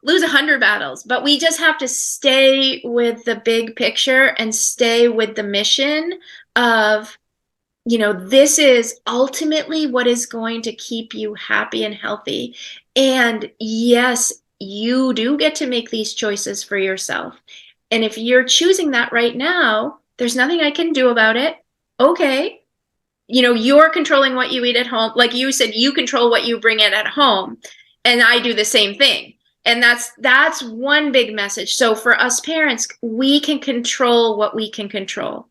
lose 100 battles, but we just have to stay with the big picture and stay with the mission of, this is ultimately what is going to keep you happy and healthy. And yes, you do get to make these choices for yourself. And if you're choosing that right now, there's nothing I can do about it. Okay. you're controlling what you eat at home. Like you said, you control what you bring in at home, and I do the same thing. And that's one big message. So for us parents, we can control what we can control.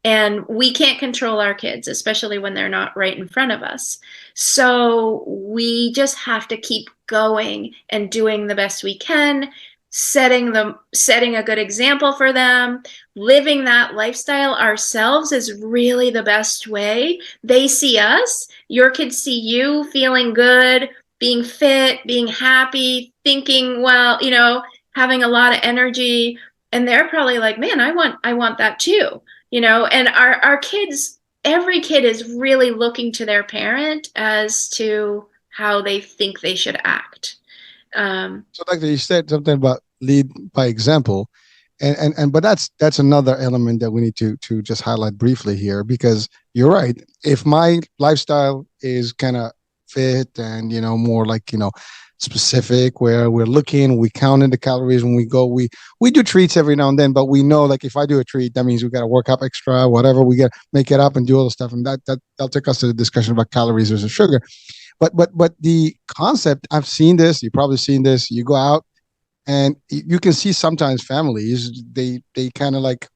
And we can't control our kids, especially when they're not right in front of us. So we just have to keep going and doing the best we can, setting a good example for them. Living that lifestyle ourselves is really the best way. They see us, your kids see you feeling good, being fit, being happy, thinking well, having a lot of energy, and they're probably like, man, I want that too. And our kids, every kid is really looking to their parent as to how they think they should act. So like you said something about lead by example, but that's another element that we need to just highlight briefly here, because you're right. If my lifestyle is kind of fit and more like specific, where we counting the calories when we go, we do treats every now and then, but we know, like, if I do a treat, that means we got to work up extra, whatever, we got to make it up and do all the stuff, and that'll take us to the discussion about calories versus sugar. But the concept, I've seen this, you've probably seen this, you go out and you can see sometimes families, they kind of like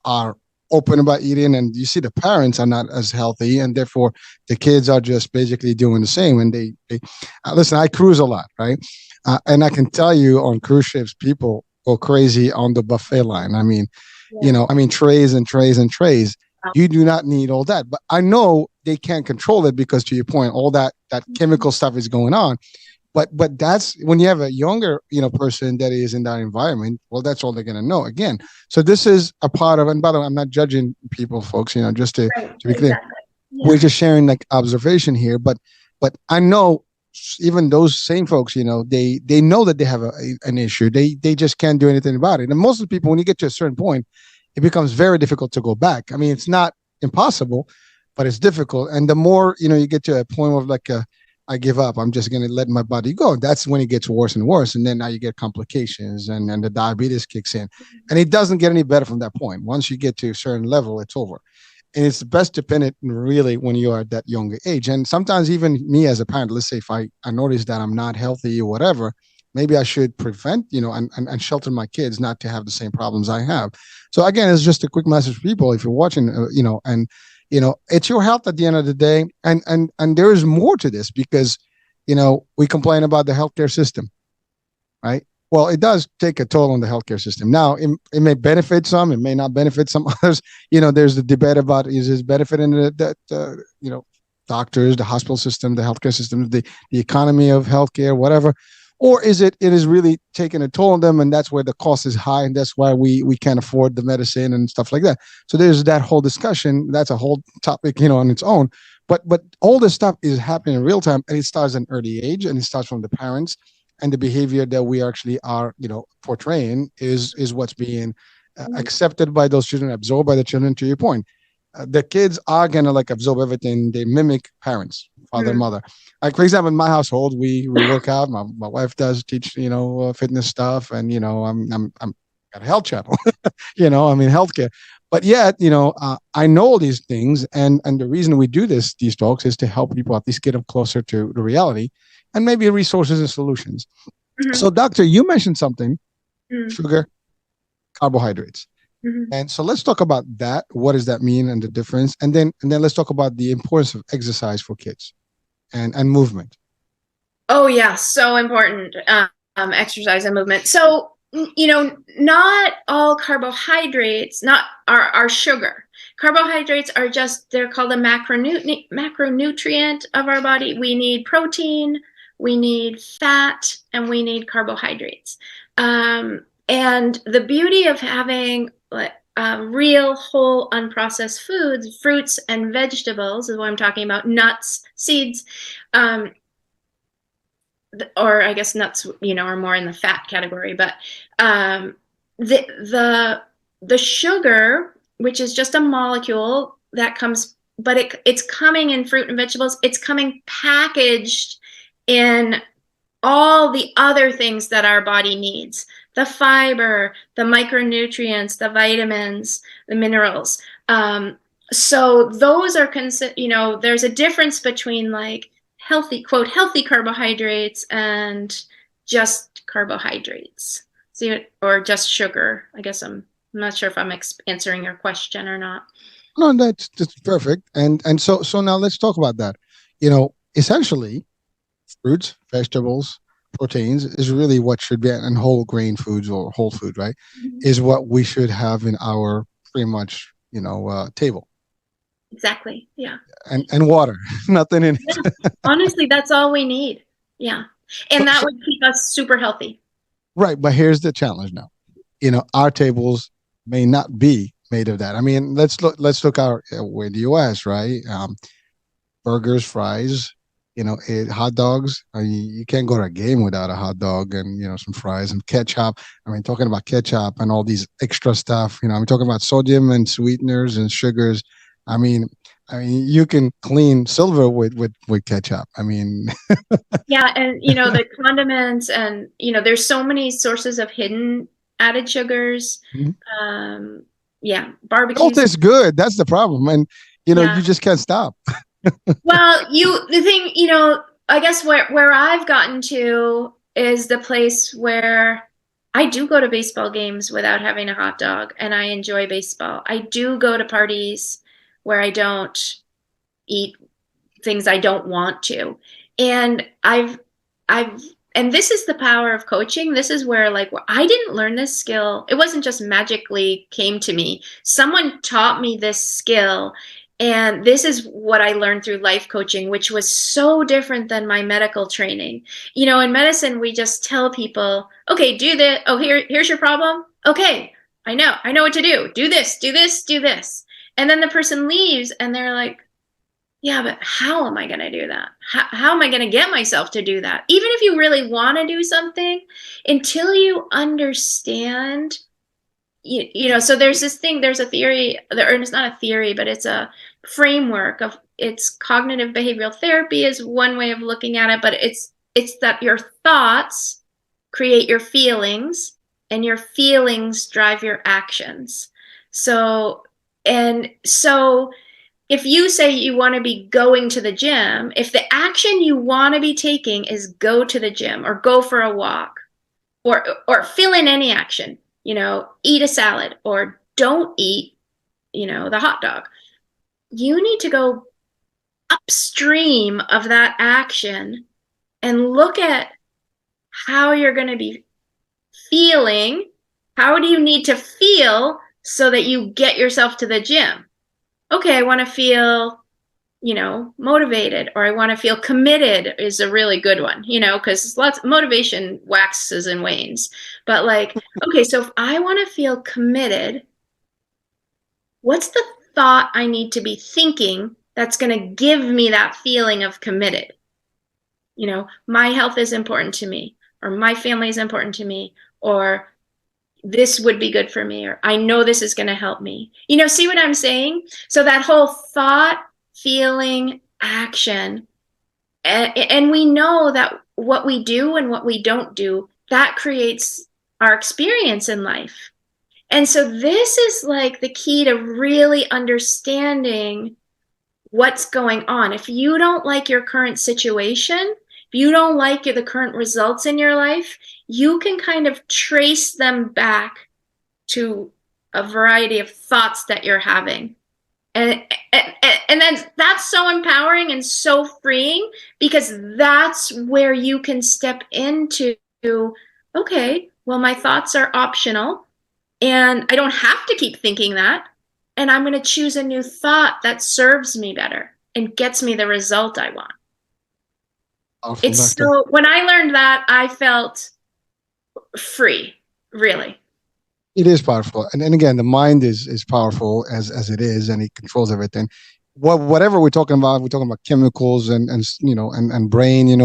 are open about eating, and you see the parents are not as healthy, and therefore the kids are just basically doing the same. And they listen, I cruise a lot, right? And I can tell you, on cruise ships, people go crazy on the buffet line. I mean, trays and trays and trays. You do not need all that, but I know they can't control it, because, to your point, all that chemical stuff is going on. But that's when you have a younger, person that is in that environment. Well, that's all they're going to know. Again, so this is a part of. And by the way, I'm not judging people, folks. Just to be clear, exactly. Yeah. We're just sharing like observation here. But I know even those same folks, they know that they have an issue. They just can't do anything about it. And most of the people, when you get to a certain point, it becomes very difficult to go back. I mean, it's not impossible, but it's difficult. And the more you get to a point of like I give up, I'm just going to let my body go. That's when it gets worse and worse. And then now you get complications, and the diabetes kicks in. And it doesn't get any better from that point. Once you get to a certain level, it's over. And it's best to pin it really when you are at that younger age. And sometimes even me as a parent, let's say if I notice that I'm not healthy or whatever, maybe I should prevent, and shelter my kids not to have the same problems I have. So again, it's just a quick message for people, if you're watching, it's your health at the end of the day. And there is more to this, because, we complain about the healthcare system, right? Well, it does take a toll on the healthcare system. Now, it may benefit some, it may not benefit some others. There's the debate about, is this benefiting doctors, the hospital system, the healthcare system, the economy of healthcare, whatever. Or it is really taking a toll on them, and that's where the cost is high, and that's why we can't afford the medicine and stuff like that. So there's that whole discussion. That's a whole topic, on its own. But all this stuff is happening in real time, and it starts at an early age, and it starts from the parents, and the behavior that we actually are, portraying is what's being accepted by those children, absorbed by the children. To your point, the kids are gonna like absorb everything. They mimic parents, father and mother. Like, for example, in my household, we work out. My wife does teach, fitness stuff, and I'm got a health channel, healthcare. But yet, I know all these things, and the reason we do these talks is to help people at least get them closer to the reality, and maybe resources and solutions. Mm-hmm. So, doctor, you mentioned something: sugar, carbohydrates. Mm-hmm. And so let's talk about that. What does that mean, and the difference? And then let's talk about the importance of exercise for kids and movement. Oh yeah, so important. Exercise and movement. So, not all carbohydrates are sugar. Carbohydrates are they're called a macronutrient of our body. We need protein, we need fat, and we need carbohydrates. And the beauty of having real, whole, unprocessed foods, fruits and vegetables is what I'm talking about, nuts, seeds, or I guess nuts, are more in the fat category, but the sugar, which is just a molecule that comes, but it's coming in fruit and vegetables, it's coming packaged in all the other things that our body needs. The fiber, the micronutrients, the vitamins, the minerals. So those are there's a difference between like healthy, quote, healthy carbohydrates and just carbohydrates. See, or just sugar. I guess I'm not sure if I'm answering your question or not. No, that's perfect. And so now let's talk about that. Essentially, fruits, vegetables, proteins is really what should be, and whole grain foods or whole food, right? Mhm. Is what we should have in our pretty much, table. Exactly. Yeah. And water, nothing in Yeah. it. Honestly, that's all we need. Yeah. So, And that so would keep us super healthy. right, but here's the challenge now. Our tables may not be made of that. I mean, let's look out in the U.S., right? Burgers, fries, hot dogs. I mean, you can't go to a game without a hot dog and some fries and ketchup. I mean, talking about ketchup and all these extra stuff. I'm talking about sodium and sweeteners and sugars. I mean, you can clean silver with ketchup. I mean, Yeah, and the condiments, and there's so many sources of hidden added sugars. Yeah, all barbecues. tastes good. That's the problem, and Yeah. you just can't stop. Well, the thing, I guess where I've gotten to is the place where I do go to baseball games without having a hot dog, and I enjoy baseball. I do go to parties where I don't eat things I don't want to. And I've and this is the power of coaching. This is where I didn't learn this skill. It wasn't just magically came to me. Someone taught me this skill. And this is what I learned through life coaching, which was so different than my medical training. In medicine, we just tell people, okay, do this. Oh, here's your problem. Okay, I know what to do. Do this, do this, do this. And then the person leaves and they're like, yeah, but how am I going to do that? How am I going to get myself to do that? Even if you really want to do something, until you understand, so there's this thing, there's a theory, or it's not a theory, but it's a framework of, it's cognitive behavioral therapy is one way of looking at it, but it's that your thoughts create your feelings and your feelings drive your actions. So if you say you want to be going to the gym, if the action you want to be taking is go to the gym or go for a walk or fill in any action, eat a salad or don't eat, the hot dog, you need to go upstream of that action and look at how you're going to be feeling. How do you need to feel so that you get yourself to the gym? Okay, I want to feel, motivated, or I want to feel committed is a really good one, because lots of motivation waxes and wanes. But okay, so if I want to feel committed, what's the thought I need to be thinking that's going to give me that feeling of committed? My health is important to me, or my family is important to me, or this would be good for me, or I know this is going to help me. See what I'm saying? So that whole thought, feeling, action, and we know that what we do and what we don't do, that creates our experience in life. And so this is the key to really understanding what's going on. If you don't like your current situation, if you don't like the current results in your life, you can kind of trace them back to a variety of thoughts that you're having. And then that's so empowering and so freeing, because that's where you can step into, okay, well, my thoughts are optional and I don't have to keep thinking that. And I'm going to choose a new thought that serves me better and gets me the result I want. Awesome, So when I learned that, I felt free, really. It is powerful, and again, the mind is powerful as it is, and it controls everything. Whatever we're talking about chemicals and brain, and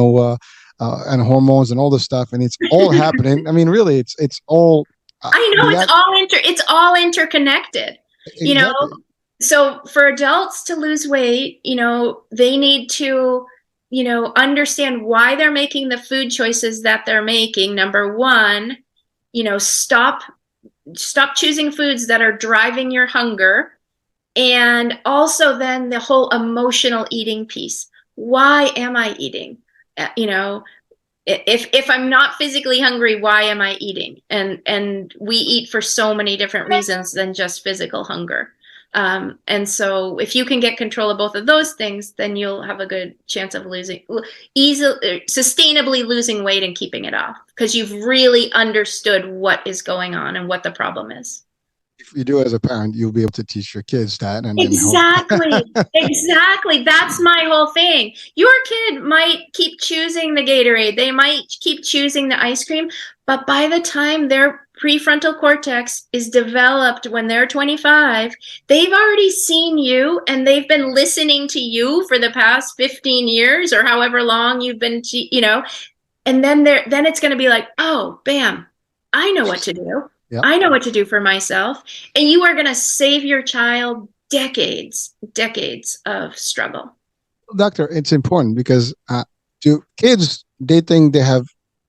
hormones and all this stuff, and it's all happening. I mean, really, it's all. I know it's all interconnected. Exactly. So for adults to lose weight, they need to, understand why they're making the food choices that they're making. Number one, stop choosing foods that are driving your hunger. And also then the whole emotional eating piece. Why am I eating? You know, if I'm not physically hungry, why am I eating? And we eat for so many different reasons than just physical hunger. And so if you can get control of both of those things, then you'll have a good chance of sustainably losing weight and keeping it off, because you've really understood what is going on and what the problem is. If you do as a parent, you'll be able to teach your kids that, and then help. Exactly. Exactly. That's my whole thing. Your kid might keep choosing the Gatorade. They might keep choosing the ice cream, but by the time their prefrontal cortex is developed when they're 25, they've already seen you and they've been listening to you for the past 15 years or however long you've been, and then it's going to be like, oh, bam, I know what to do. Yep. I know what to do for myself. And you are going to save your child decades of struggle. Doctor, it's important because to kids, they think they have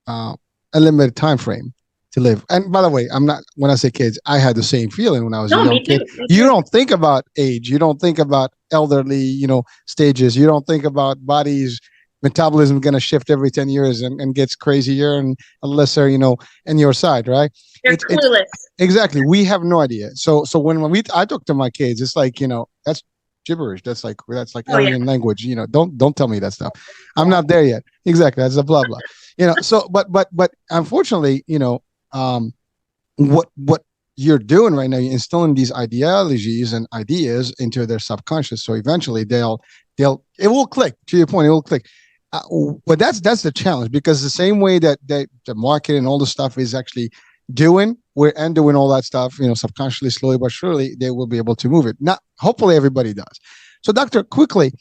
a limited time frame to live. And by the way, when I say kids, I had the same feeling when I was a young kid. You don't think about age. You don't think about elderly, stages. You don't think about bodies. Metabolism going to shift every 10 years and gets crazier and unless they're, in your side, right? They're clueless. Exactly. We have no idea. So when I talk to my kids, it's like, that's gibberish. That's like alien language. Don't tell me that stuff. I'm not there yet. Exactly. That's a blah blah. So but unfortunately, what you're doing right now, you're instilling these ideologies and ideas into their subconscious. So eventually it will click. To your point, it will click. But that's the challenge, because the same way that the market and all the stuff is actually doing all that stuff, subconsciously, slowly but surely, they will be able to move it. Not hopefully everybody does. So, doctor, quickly,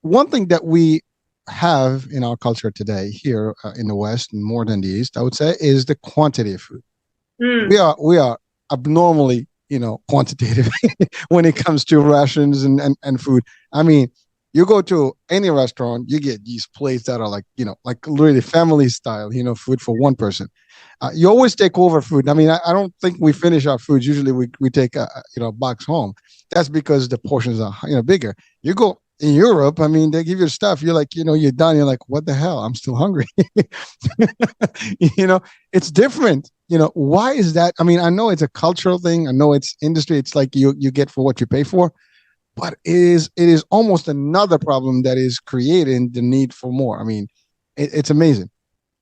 one thing that we have in our culture today here in the West, and more than the East, I would say, is the quantity of food. We are abnormally, quantitative when it comes to rations and food. I mean, you go to any restaurant, you get these plates that are like literally family style, food for one person. You always take over food. I mean, I don't think we finish our foods. Usually we take a box home. That's because the portions are, bigger. You go in Europe, I mean, they give you stuff. You're like, you're done. You're like, what the hell? I'm still hungry. It's different. Why is that? I mean, I know it's a cultural thing. I know it's industry. It's like you get for what you pay for. But it is almost another problem that is creating the need for more. I mean, it's amazing.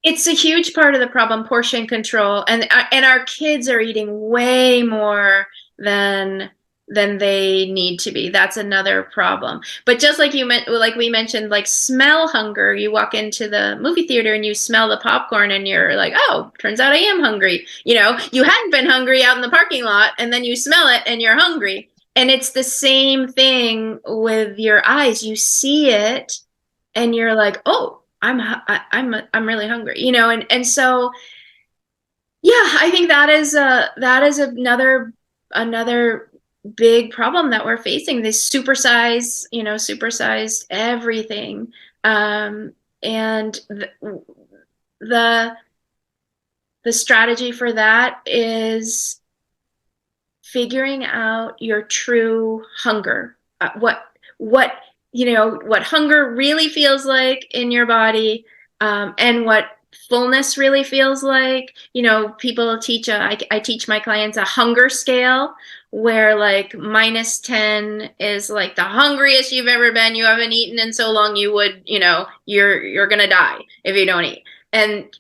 It's a huge part of the problem, portion control, and our kids are eating way more than they need to be. That's another problem. But just like we mentioned, like smell hunger. You walk into the movie theater and you smell the popcorn, and you're like, oh, turns out I am hungry. You hadn't been hungry out in the parking lot, and then you smell it and you're hungry. And it's the same thing with your eyes. You see it and you're like, oh, I'm really hungry, and so, yeah, I think that is another big problem that we're facing, this supersized everything. And the strategy for that is figuring out your true hunger, what hunger really feels like in your body, and what fullness really feels like. People teach I teach my clients a hunger scale, where like -10 is like the hungriest you've ever been. You haven't eaten in so long you would, you're gonna die if you don't eat. And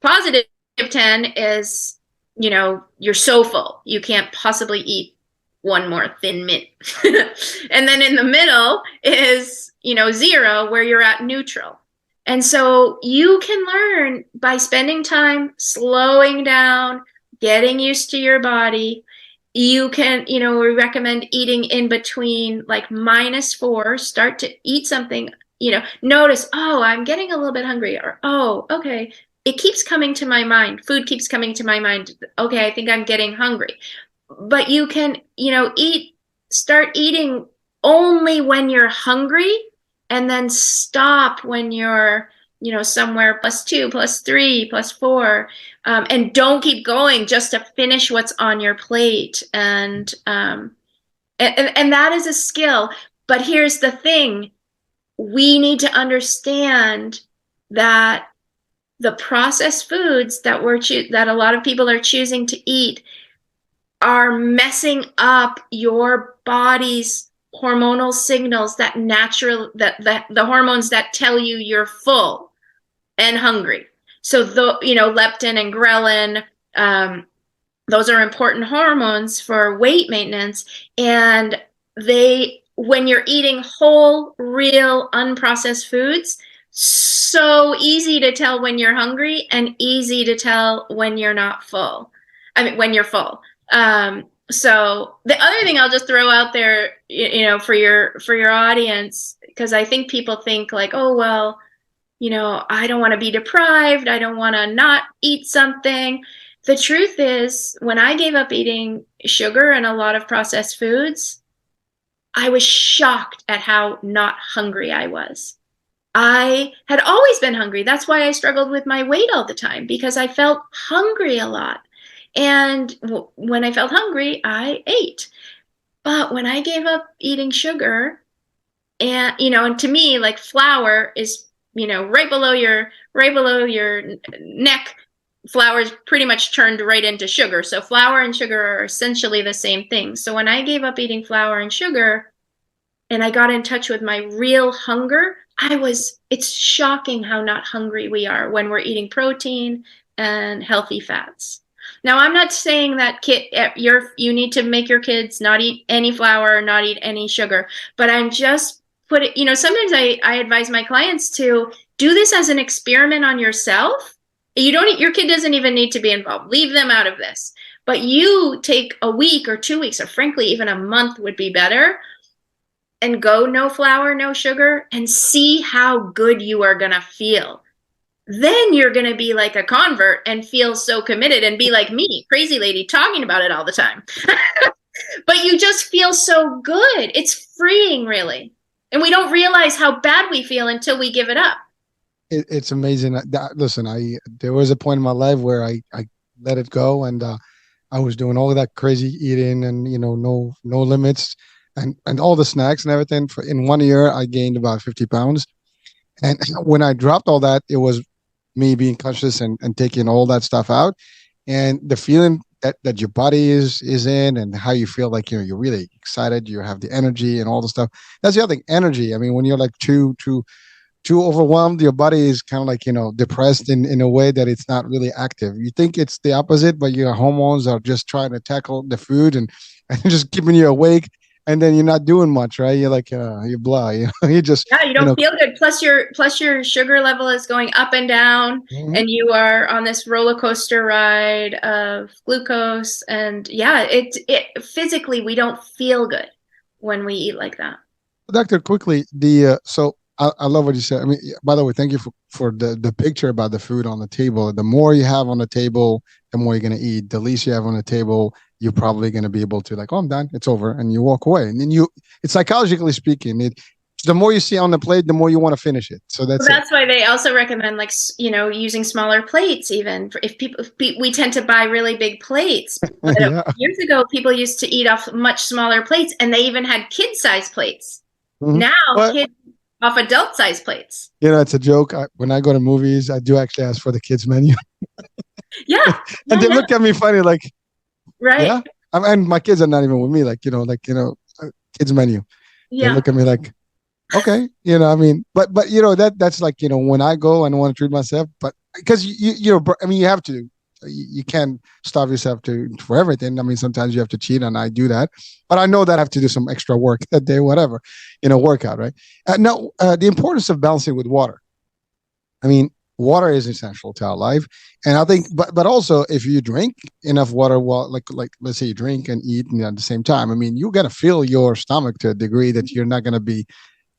+10 is, you're so full you can't possibly eat one more Thin Mint. And then in the middle is, 0, where you're at neutral. And so you can learn by spending time slowing down, getting used to your body. You can, we recommend eating in between, like -4, start to eat something, notice, oh, I'm getting a little bit hungry, or, oh, okay, it keeps coming to my mind. Food keeps coming to my mind. Okay, I think I'm getting hungry. But you can, start eating only when you're hungry, and then stop when you're, somewhere +2, +3, +4, and don't keep going just to finish what's on your plate. And And that is a skill. But here's the thing. We need to understand that the processed foods that that a lot of people are choosing to eat are messing up your body's hormonal signals, that the hormones that tell you you're full and hungry. So leptin and ghrelin, those are important hormones for weight maintenance. And when you're eating whole, real, unprocessed foods, so easy to tell when you're hungry and easy to tell when you're not full. I mean, when you're full. So the other thing I'll just throw out there, for your audience, because I think people think like, oh, well, I don't want to be deprived. I don't want to not eat something. The truth is, when I gave up eating sugar and a lot of processed foods, I was shocked at how not hungry I was. I had always been hungry. That's why I struggled with my weight all the time, because I felt hungry a lot. And when I felt hungry, I ate. But when I gave up eating sugar, and to me, like, flour is, right below your neck, flour is pretty much turned right into sugar. So flour and sugar are essentially the same thing. So when I gave up eating flour and sugar and I got in touch with my real hunger, it's shocking how not hungry we are when we're eating protein and healthy fats. Now, I'm not saying that you need to make your kids not eat any flour or not eat any sugar, but I'm just sometimes I advise my clients to do this as an experiment on yourself. Your kid doesn't even need to be involved. Leave them out of this. But you take a week or 2 weeks, or frankly, even a month would be better, and go no flour, no sugar, and see how good you are going to feel. Then you're going to be like a convert and feel so committed and be like me, crazy lady, talking about it all the time. But you just feel so good. It's freeing, really. And we don't realize how bad we feel until we give it up. It's amazing. Listen, there was a point in my life where I let it go, and I was doing all of that crazy eating and, no limits and all the snacks and everything. In 1 year, I gained about 50 pounds. And when I dropped all that, it was me being conscious and taking all that stuff out, and the feeling that your body is in, and how you feel like, you're really excited, you have the energy and all the stuff. That's the other thing, energy. I mean, when you're like too overwhelmed, your body is kind of like, depressed in a way that it's not really active. You think it's the opposite, but your hormones are just trying to tackle the food and just keeping you awake. And then you're not doing much, right? You're like, you're blah, you just, you don't feel good. Plus your sugar level is going up and down, mm-hmm. and you are on this roller coaster ride of glucose. And it physically, we don't feel good when we eat like that. Doctor, quickly, so I love what you said. I mean, by the way, thank you for the picture about the food on the table. The more you have on the table, the more you're going to eat. The least you have on the table, you're probably going to be able to, like, oh, I'm done, it's over, and you walk away. And then it's psychologically speaking, the more you see on the plate, the more you want to finish it. So that's why they also recommend, like, using smaller plates. Even if we tend to buy really big plates. But yeah. Years ago, people used to eat off much smaller plates, and they even had kid-size plates. Mm-hmm. Now, kids off adult-size plates. It's a joke. When I go to movies, I do actually ask for the kids menu. Yeah. And they look at me funny, like, right. Yeah. And my kids are not even with me, like, kids menu. Yeah. They look at me like, okay, but that's like, when I go and want to treat myself, but because you have to, you can't starve yourself for everything. I mean, sometimes you have to cheat, and I do that, but I know that I have to do some extra work that day, whatever, workout, right? Now, the importance of balancing with water. I mean, water is essential to our life, and I think, but also if you drink enough water, like let's say you drink and eat at the same time, I mean, you're gonna fill your stomach to a degree that you're not gonna be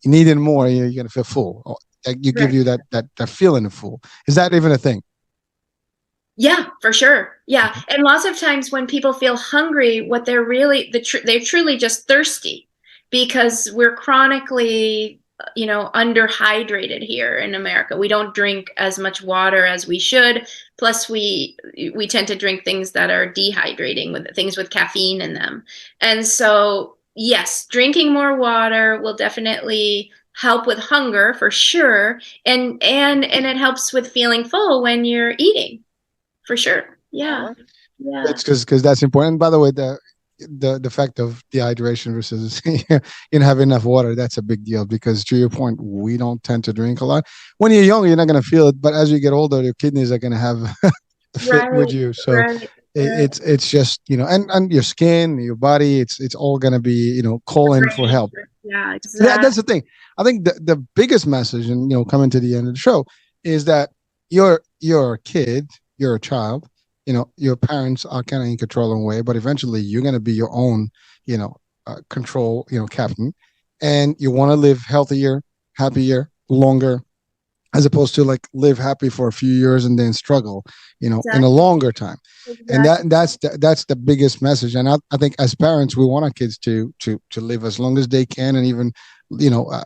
needing more. You're gonna feel full. Give you that feeling of full. Is that even a thing? Yeah, for sure. Yeah, and lots of times when people feel hungry, what they're really they're truly just thirsty, because we're chronically underhydrated here in America. We don't drink as much water as we should. Plus we tend to drink things that are dehydrating, with things with caffeine in them. And so yes, drinking more water will definitely help with hunger for sure, and it helps with feeling full when you're eating, for sure. All Yeah. right. Yeah. It's because that's important. By the way, the fact of dehydration versus having enough water, that's a big deal, because to your point, we don't tend to drink a lot. When you're young, you're not going to feel it, but as you get older, your kidneys are going to have a fit with Right. you. So Right. Right. it's just, and your skin, your body, it's all going to be, calling for Right. help. Yeah, That's exactly. the thing. I think the biggest message, and coming to the end of the show, is that you're a kid, you're a child. Your parents are kind of in control in a way, but eventually you're going to be your own, control, captain, and you want to live healthier, happier, longer, as opposed to like live happy for a few years and then struggle, in a Exactly. longer time. And Exactly. that's the biggest message. And I think as parents, we want our kids to live as long as they can, and even, you know uh,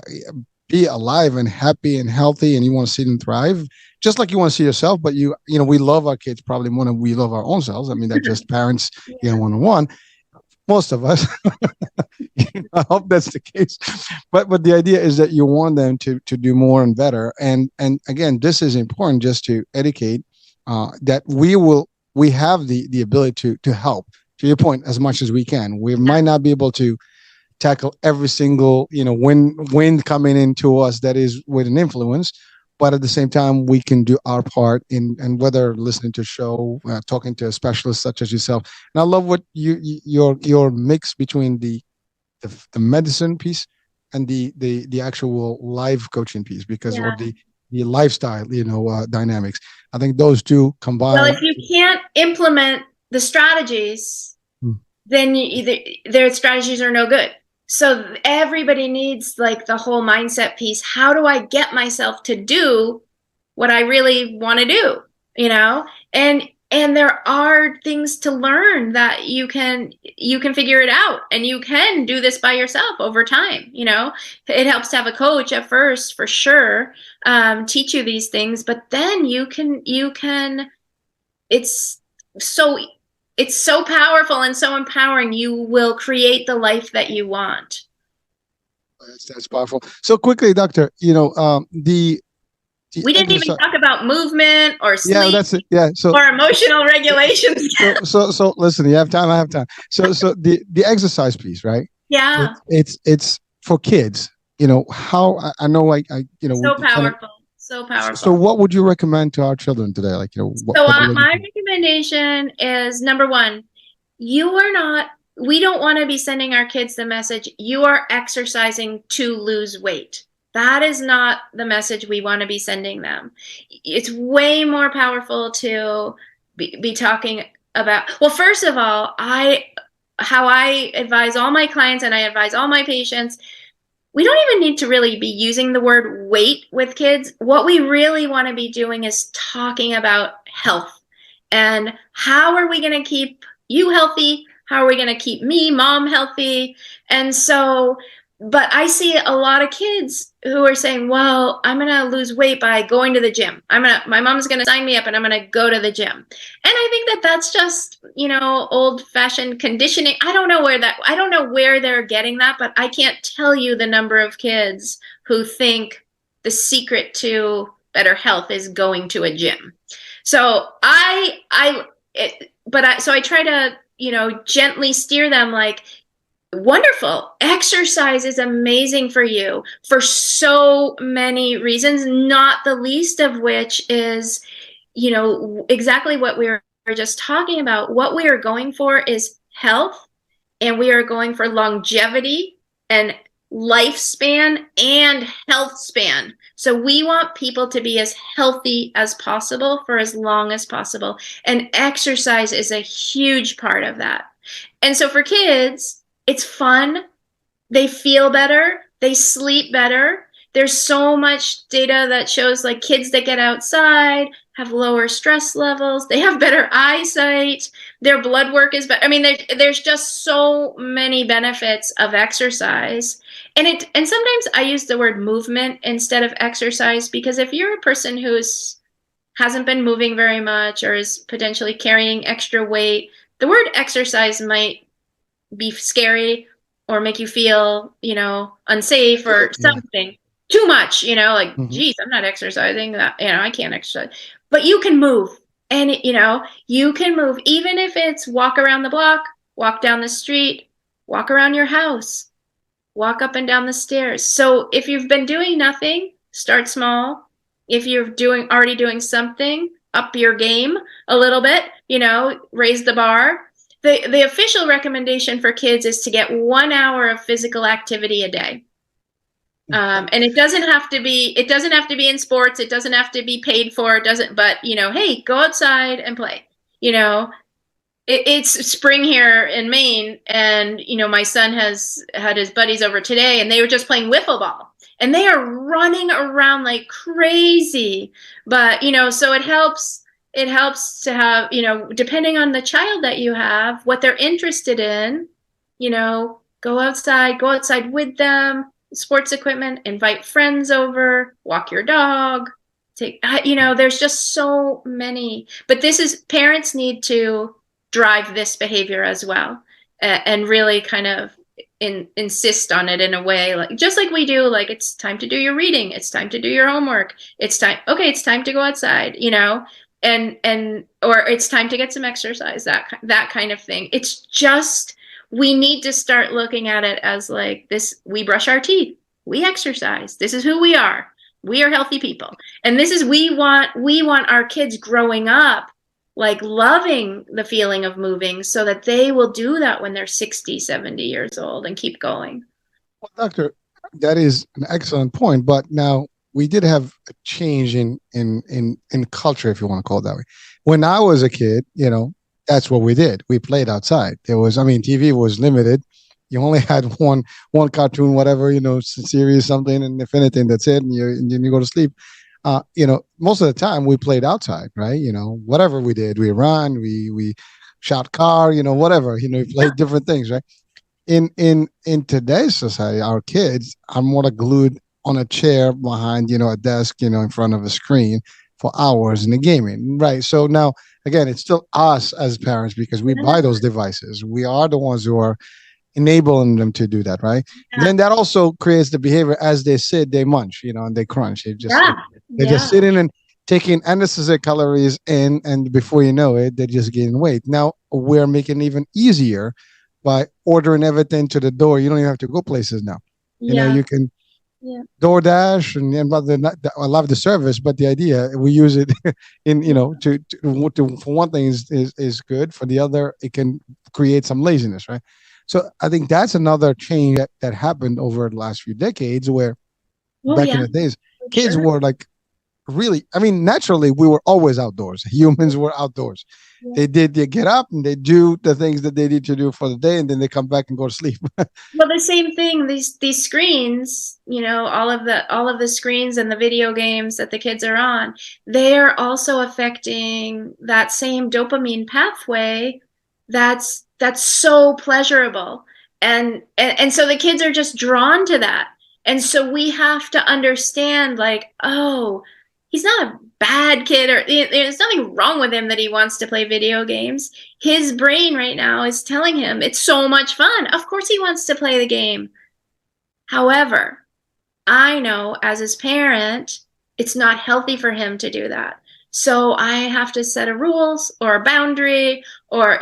be alive and happy and healthy, and you want to see them thrive just like you want to see yourself. But we love our kids probably more than we love our own selves. I mean, that's just parents, Yeah. 1-on-one, most of us. I hope that's the case. But the idea is that you want them to do more and better. And again, this is important, just to educate, that we have the ability to help, to your point, as much as we can. We might not be able to tackle every single, wind coming into us that is with an influence, but at the same time, we can do our part in, and whether listening to a show, talking to a specialist such as yourself. And I love what your mix between the medicine piece and the actual life coaching piece, because Yeah. or the lifestyle, dynamics. I think those two Well, combined. if you can't implement the strategies, Hmm. then their strategies are no good. So everybody needs like the whole mindset piece. How do I get myself to do what I really want to do? And there are things to learn that you can figure it out, and you can do this by yourself over time. It helps to have a coach at first, for sure, teach you these things, but then you can it's so it's so powerful and so empowering. You will create the life that you want. That's powerful. So quickly, doctor, the We didn't even exercise. talk about movement or Yeah, sleep that's it. Yeah. So or emotional regulation. so listen, you have time, I have time. So the exercise piece, right? Yeah, It's for kids. How I know, so we kind of. powerful, so So powerful. what would you recommend to our children today? Like, So what do they my do? recommendation is, number one, you are not. We don't want to be sending our kids the message, you are exercising to lose weight. That is not the message we want to be sending them. It's way more powerful to be talking about. Well, first of all, how I advise all my clients and I advise all my patients, we don't even need to really be using the word weight with kids. What we really want to be doing is talking about health, and how are we going to keep you healthy? How are we going to keep me, mom, healthy? And so, but I see a lot of kids who are saying, well, I'm going to lose weight by going to the gym. My mom's going to sign me up and I'm going to go to the gym. And I think that that's just, old fashioned conditioning. I don't know where they're getting that, but I can't tell you the number of kids who think the secret to better health is going to a gym. So so I try to, gently steer them, like, wonderful. Exercise is amazing for you for so many reasons, not the least of which is, exactly what we were just talking about. What we are going for is health, and we are going for longevity and lifespan and health span. So we want people to be as healthy as possible for as long as possible. And exercise is a huge part of that. And so for kids, it's fun. They feel better. They sleep better. There's so much data that shows, like, kids that get outside have lower stress levels. They have better eyesight. Their blood work is better. I mean, there's just so many benefits of exercise. And sometimes I use the word movement instead of exercise, because if you're a person hasn't been moving very much or is potentially carrying extra weight, the word exercise might be scary. or make you feel, unsafe or Yeah. something. Too much, like, Mhm. geez, I'm not exercising that, I can't exercise. But you can move. And, you can move, even if it's walk around the block, walk down the street, walk around your house, walk up and down the stairs. So if you've been doing nothing, start small. If you're already doing something, up your game a little bit, raise the bar. The official recommendation for kids is to get 1 hour of physical activity a day. And it doesn't have to be in sports. It doesn't have to be paid for. But hey, go outside and play. It's spring here in Maine, and my son has had his buddies over today, and they were just playing wiffle ball, and they are running around like crazy. But so it helps to have, depending on the child that you have, what they're interested in, go outside with them, sports equipment, invite friends over, walk your dog, there's just so many. But parents need to drive this behavior as well, and really kind of insist on it in a way, like just like we do, like, it's time to do your reading, it's time to do your homework, it's time to go outside, and or it's time to get some exercise, that kind of thing. It's just, we need to start looking at it as like this: we brush our teeth, we exercise, this is who we are healthy people, and this is, we want our kids growing up like loving the feeling of moving, so that they will do that when they're 60, 70 years old and keep going. Well, doctor, that is an excellent point. But now we did have a change in culture, if you want to call it that way. When I was a kid, that's what we did. We played outside. TV was limited. You only had one cartoon, whatever, series, something, and if anything, that's it, and then you go to sleep. Most of the time we played outside, right? Whatever we did, we run, we shot car, whatever, we played different things, right? In today's society, our kids are more like glued on a chair behind, a desk, in front of a screen for hours in the gaming, right? So now, again, it's still us as parents, because we buy those devices. We are the ones who are enabling them to do that, right? Yeah. Then that also creates the behavior: as they sit, they munch, and they crunch. They're just sitting and taking unnecessary calories in, and before you know it, they're just gaining weight. Now we're making it even easier by ordering everything to the door. You don't even have to go places now. You can DoorDash, and I love the service, but the idea, we use it in, to for one thing is good. For the other, it can create some laziness, right? So I think that's another change that happened over the last few decades, where back in the days, kids were like, really, naturally, we were always outdoors. Humans were outdoors. Yeah. They get up and they do the things that they need to do for the day, and then they come back and go to sleep. Well, the same thing, these screens, all of the screens and the video games that the kids are on, they are also affecting that same dopamine pathway that's so pleasurable. And so the kids are just drawn to that. And so we have to understand, like, oh, he's not a bad kid, or there's nothing wrong with him that he wants to play video games. His brain right now is telling him it's so much fun. Of course he wants to play the game. However, I know as his parent, it's not healthy for him to do that. So I have to set a rules or a boundary, or,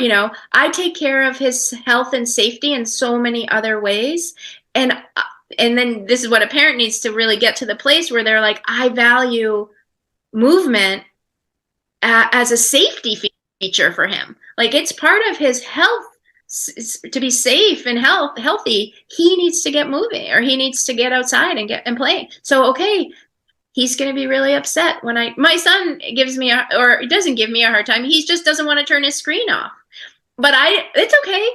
I take care of his health and safety in so many other ways. And then this is what a parent needs to really get to the place where they're like, I value movement as a safety feature for him. Like, it's part of his health. To be safe and healthy, he needs to get moving, or he needs to get outside and play. So, okay, he's going to be really upset when my son gives me or doesn't give me a hard time. He just doesn't want to turn his screen off. But it's okay.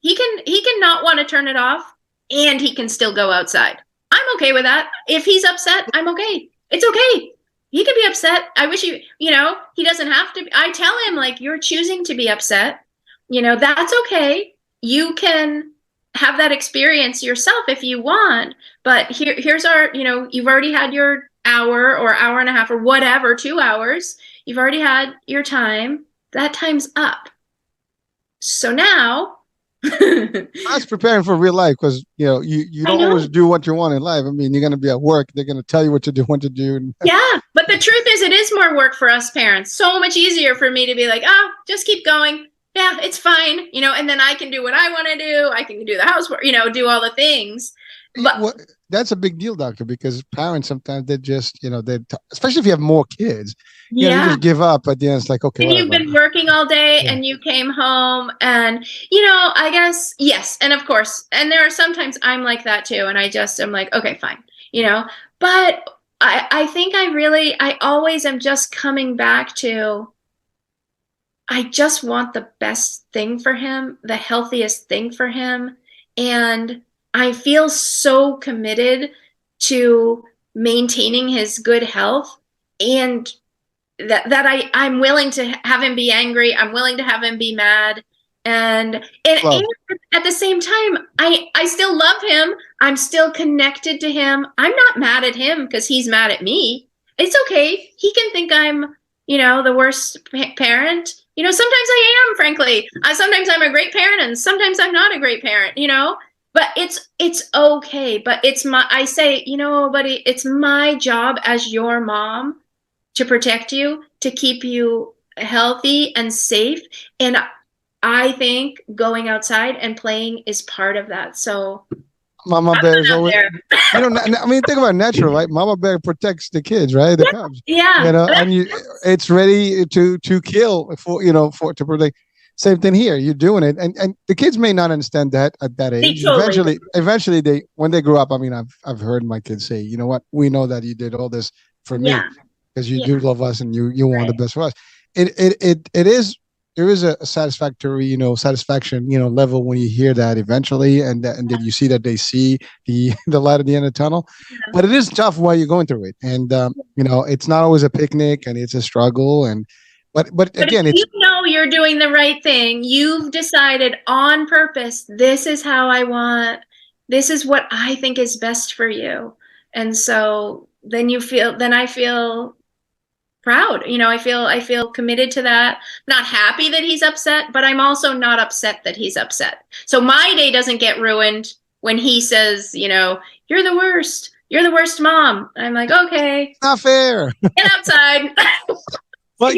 He can not want to turn it off, and he can still go outside. I'm okay with that. If he's upset, I'm okay. It's okay. He can be upset. I wish he doesn't have to. I tell him, like, you're choosing to be upset. That's okay. You can have that experience yourself if you want. But here's our, you've already had your hour or hour and a half or whatever, 2 hours. You've already had your time. That time's up. So now That's preparing for real life because you I don't know. always do what you want in life. I mean, you're gonna be at work. They're gonna tell you what to do, when to do. Yeah, but the truth is, it is more work for us parents. So much easier for me to be like, oh, just keep going. Yeah, it's fine, and then I can do what I want to do. I can do the housework, do all the things. But Well, that's a big deal, doctor, because parents sometimes they just, especially if you have more kids, you yeah, just give up at the end. It's like, okay, and you've whatever. been working all day Yeah. and you came home and, I guess, yes. And of course, and there are sometimes I'm like that too. And I just am like, okay, fine, but I think I always am just coming back to, I just want the best thing for him, the healthiest thing for him. And I feel so committed to maintaining his good health and I'm willing to have him be angry. I'm willing to have him be mad. And at the same time, I still love him. I'm still connected to him. I'm not mad at him because he's mad at me. It's okay. He can think I'm, the worst parent. Sometimes I am, frankly. Sometimes I'm a great parent and sometimes I'm not a great parent, but it's okay. But I say, buddy, it's my job as your mom to protect you, to keep you healthy and safe. And I think going outside and playing is part of that. So Mama bear is always, I mean, think about it, natural, right? Mama bear protects the kids, right? The cubs, yeah. and it's ready to kill to protect. Same thing here. You're doing it, and the kids may not understand that at that age. Eventually, when they grow up. I mean, I've heard my kids say, you know what? We know that you did all this for me because you do love us and you want the best for us. It is. There is a satisfactory, satisfaction, level when you hear that eventually, and then you see that they see the light at the end of the tunnel. Yeah. But it is tough while you're going through it, and it's not always a picnic, and it's a struggle. But again, if you're doing the right thing. You've decided on purpose. This is how I want. This is what I think is best for you, and so then I feel proud. I feel committed to that. Not happy that he's upset, but I'm also not upset that he's upset. So my day doesn't get ruined when he says, you're the worst. You're the worst mom. I'm like, okay. It's not fair. Get outside. Well,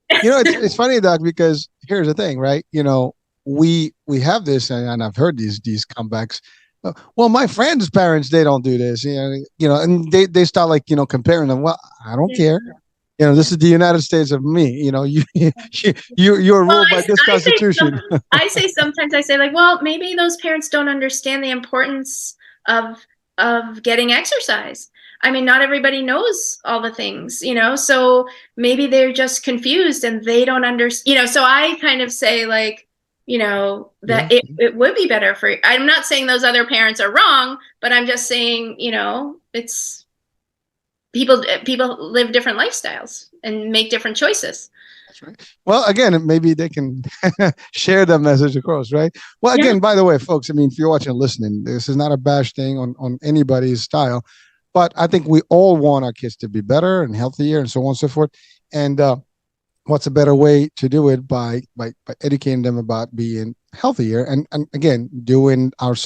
it's funny, Doc, because here's the thing, right? We have this, and I've heard these comebacks. Well, my friends' parents, they don't do this, and they start like, comparing them. Well, I don't care. This is the United States of me. You're ruled by this Constitution. I say sometimes, like, well, maybe those parents don't understand the importance of getting exercise. I mean, not everybody knows all the things, so maybe they're just confused and they don't understand, so I kind of say like, that it would be better for you. I'm not saying those other parents are wrong, but I'm just saying, it's people live different lifestyles and make different choices. That's right. Well, again, maybe they can share that message across, right? Well, again, by the way, folks, I mean, if you're watching and listening, this is not a bash thing on anybody's style, but I think we all want our kids to be better and healthier and so on and so forth. And what's a better way to do it by educating them about being healthier and again, doing our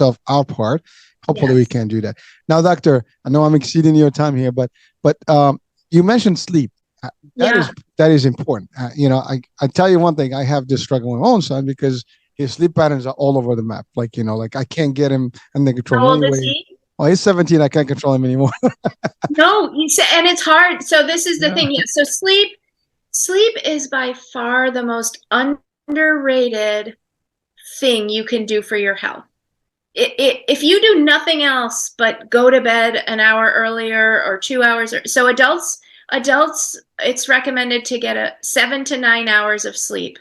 part. Hopefully we can do that. Now, doctor, I know I'm exceeding your time here, but you mentioned sleep. That is important. I tell you one thing, I have this struggle with my own son because his sleep patterns are all over the map. Like, like I can't get him under control. How old is he? Well, he's 17. I can't control him anymore. No, and it's hard. So this is the thing. Yeah. So sleep is by far the most underrated thing you can do for your health. If you do nothing else but go to bed an hour earlier or 2 hours, so adults, it's recommended to get 7 to 9 hours of sleep.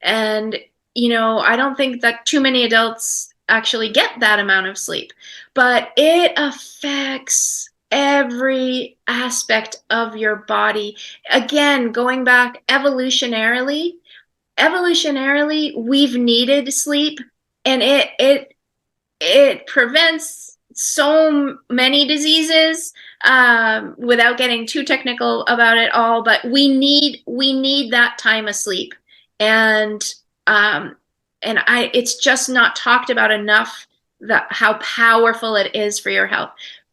And, I don't think that too many adults actually get that amount of sleep, but it affects every aspect of your body. Again, going back evolutionarily, we've needed sleep, and it prevents so many diseases, without getting too technical about it all, but we need that time of sleep. And it's just not talked about enough, how powerful it is for your health,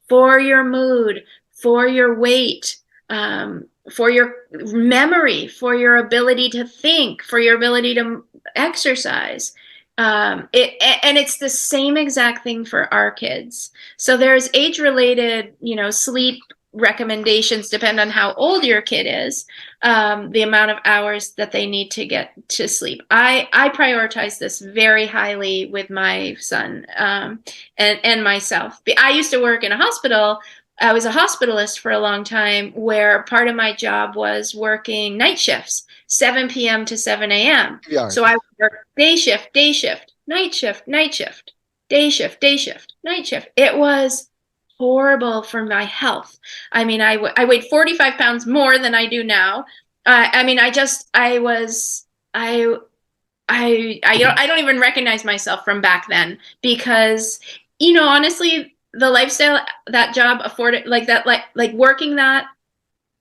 for your mood, for your weight, for your memory, for your ability to think, for your ability to exercise. And it's the same exact thing for our kids. So there's age-related, sleep recommendations, depend on how old your kid is, the amount of hours that they need to get to sleep. I prioritize this very highly with my son, and myself. I used to work in a hospital. I was a hospitalist for a long time, where part of my job was working night shifts, 7 p.m. to 7 a.m. Yeah. So I would work day shift, night shift, day shift, night shift. It was horrible for my health. I mean, I weighed 45 pounds more than I do now. I don't even recognize myself from back then, because, honestly, the lifestyle that job afforded, like working that,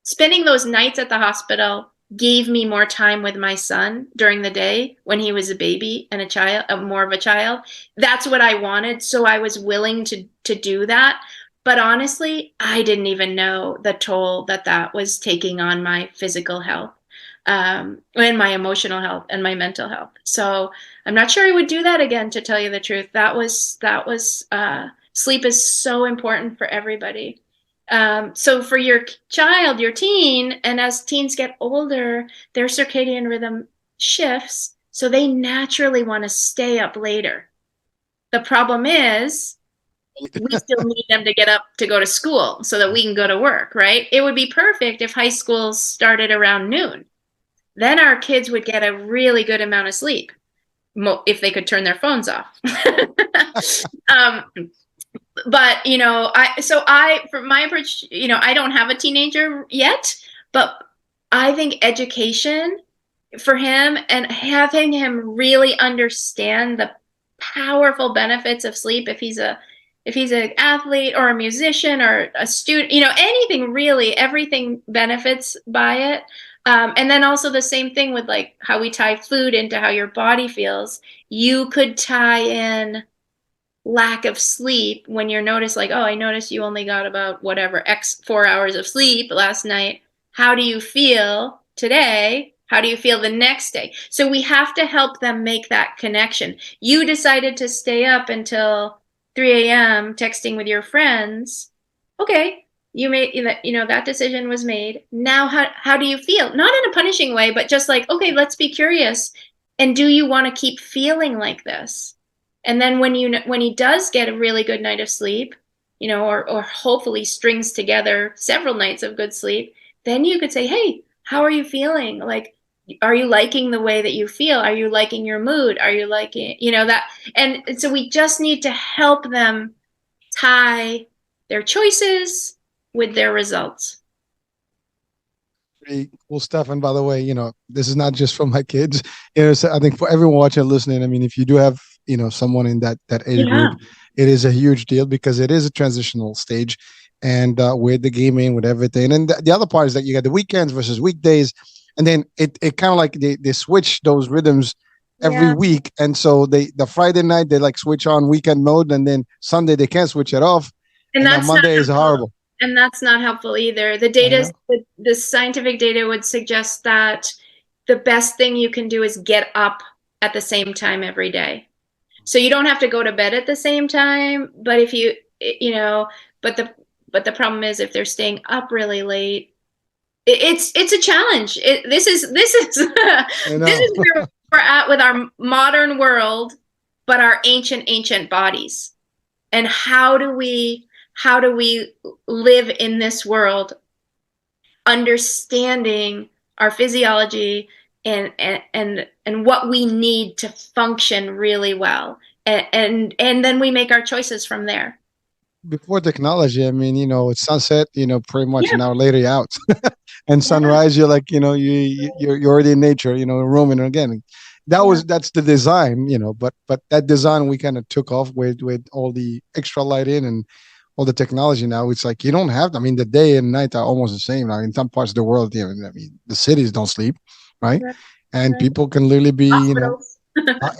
spending those nights at the hospital gave me more time with my son during the day when he was a baby and a child, more of a child. That's what I wanted. So I was willing to do that. But honestly, I didn't even know the toll that was taking on my physical health, and my emotional health and my mental health. So I'm not sure I would do that again, to tell you the truth. Sleep is so important for everybody. So for your child, your teen, and as teens get older, their circadian rhythm shifts, so they naturally want to stay up later. The problem is, we still need them to get up to go to school so that we can go to work, right? It would be perfect if high school started around noon. Then our kids would get a really good amount of sleep, if they could turn their phones off. But, for my approach, I don't have a teenager yet, but I think education for him, and having him really understand the powerful benefits of sleep, if he's an athlete or a musician or a student, anything really, everything benefits by it. And then also the same thing with like how we tie food into how your body feels. You could tie in lack of sleep when you're noticed, like, oh, I noticed you only got about whatever X 4 hours of sleep last night. How do you feel today? How do you feel the next day? So we have to help them make that connection. You decided to stay up until 3 a.m. texting with your friends. Okay, you made that decision was made. Now how do you feel? Not in a punishing way, but just like, okay, let's be curious. And do you want to keep feeling like this? And then when he does get a really good night of sleep, or hopefully strings together several nights of good sleep, then you could say, hey, how are you feeling? Like, are you liking the way that you feel? Are you liking your mood? Are you liking, that? And so we just need to help them tie their choices with their results. Pretty cool stuff. And by the way, this is not just for my kids. So I think for everyone watching and listening, I mean, if you do have, someone in that age group, it is a huge deal, because it is a transitional stage, and with the gaming, with everything. And the other part is that you got the weekends versus weekdays. And then it kind of like they switch those rhythms every week. And so the Friday night, they like switch on weekend mode, and then Sunday they can't switch it off. And that's Monday is horrible. And that's not helpful either. The data, the scientific data would suggest that the best thing you can do is get up at the same time every day. So you don't have to go to bed at the same time, but if but the problem is, if they're staying up really late, it's a challenge. This is this is where we're at with our modern world, but our ancient bodies. And how do we live in this world, understanding our physiology and what we need to function really well, and then we make our choices from there. Before technology, I mean, it's sunset, pretty much an hour later you're out. And sunrise, you're like, you're already in nature, roaming again. That's the design, but that design we kind of took off with all the extra light and all the technology. Now it's like you don't have, I mean, the day and night are almost the same. Now in some parts of the world, I mean, the cities don't sleep, right? And people can literally be,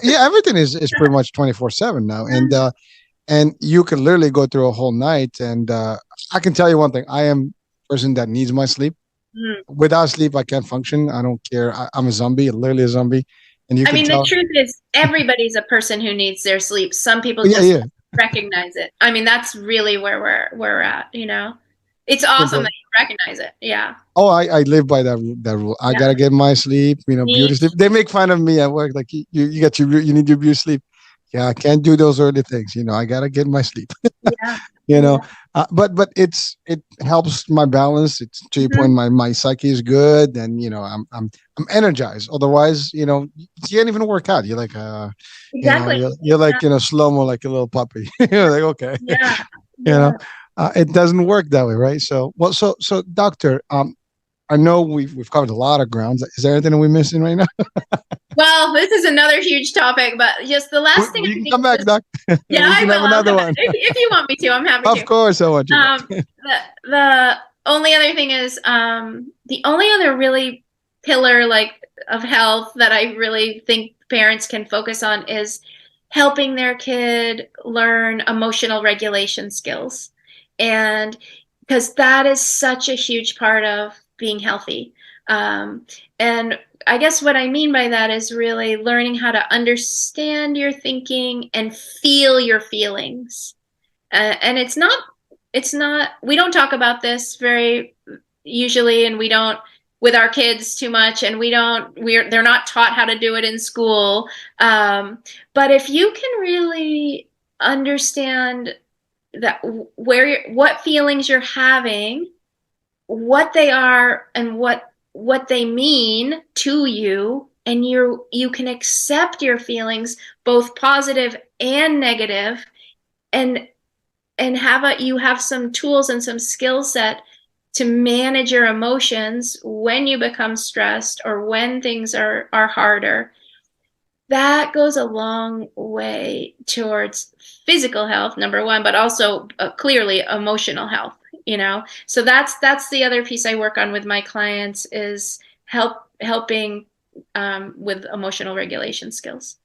Yeah, everything is pretty much 24/7 now, and you can literally go through a whole night. And I can tell you one thing: I am a person that needs my sleep. Mm. Without sleep, I can't function. I don't care. I'm a zombie, literally a zombie, and you I can mean, the tell. truth is, everybody's a person who needs their sleep. Some people Yeah, just yeah. recognize it. I mean, that's really where we're at, you know. It's awesome that you recognize it. Yeah. Oh, I live by that rule. I Yeah. gotta get my sleep, beauty Neat. sleep. They make fun of me at work, like you got you need your beauty sleep. Yeah, I can't do those early things. I gotta get my sleep. Yeah. you Yeah. know, but it helps my balance. It's to your point, Mhm. my psyche is good, and I'm energized. Otherwise, you can't even work out. You're like Exactly. you're like slow mo, like a little puppy. You're like okay, Yeah. you Yeah. know. It doesn't work that way, right? So, well, so doctor, I know we've covered a lot of grounds. Is there anything we're missing right now? Well, this is another huge topic, but just the last thing You I can think come back, is, doc. yeah, We I can will. have I'll another come back. one. If you want me to, I'm happy Of to. course, I want you back. The only other thing is the only other really pillar like of health that I really think parents can focus on is helping their kid learn emotional regulation skills. And because that is such a huge part of being healthy. And I guess what I mean by that is really learning how to understand your thinking and feel your feelings. And it's not we don't talk about this very usually, and we don't with our kids too much, and they're not taught how to do it in school. But if you can really understand that what feelings you're having, what they are, and what they mean to you, and you can accept your feelings, both positive and negative, and you have some tools and some skill set to manage your emotions when you become stressed or when things are harder. That goes a long way towards physical health, number one, but also clearly emotional health. So that's the other piece I work on with my clients is helping with emotional regulation skills.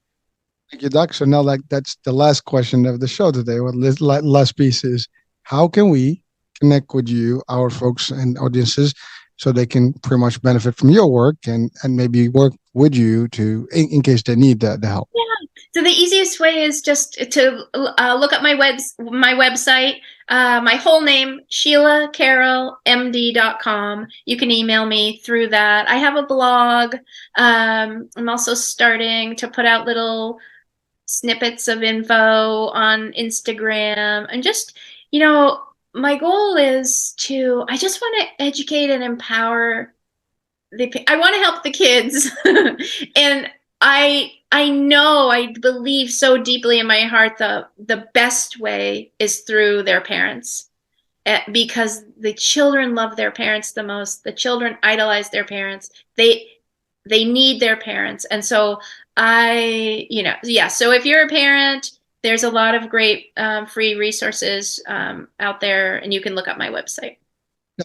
Thank you, Doc. So now, like, that's the last question of the show today. What last piece is: how can we connect with you, our folks and audiences, so they can pretty much benefit from your work and maybe work with you in case they need the help. Yeah. So the easiest way is just to look up my website, my whole name, SheilaCarrollMD.com. You can email me through that. I have a blog. I'm also starting to put out little snippets of info on Instagram, and just, my goal is I just want to educate and empower I want to help the kids. And I believe so deeply in my heart the best way is through their parents. Because the children love their parents the most. The children idolize their parents. They need their parents. And so so if you're a parent, there's a lot of great free resources out there, and you can look up my website.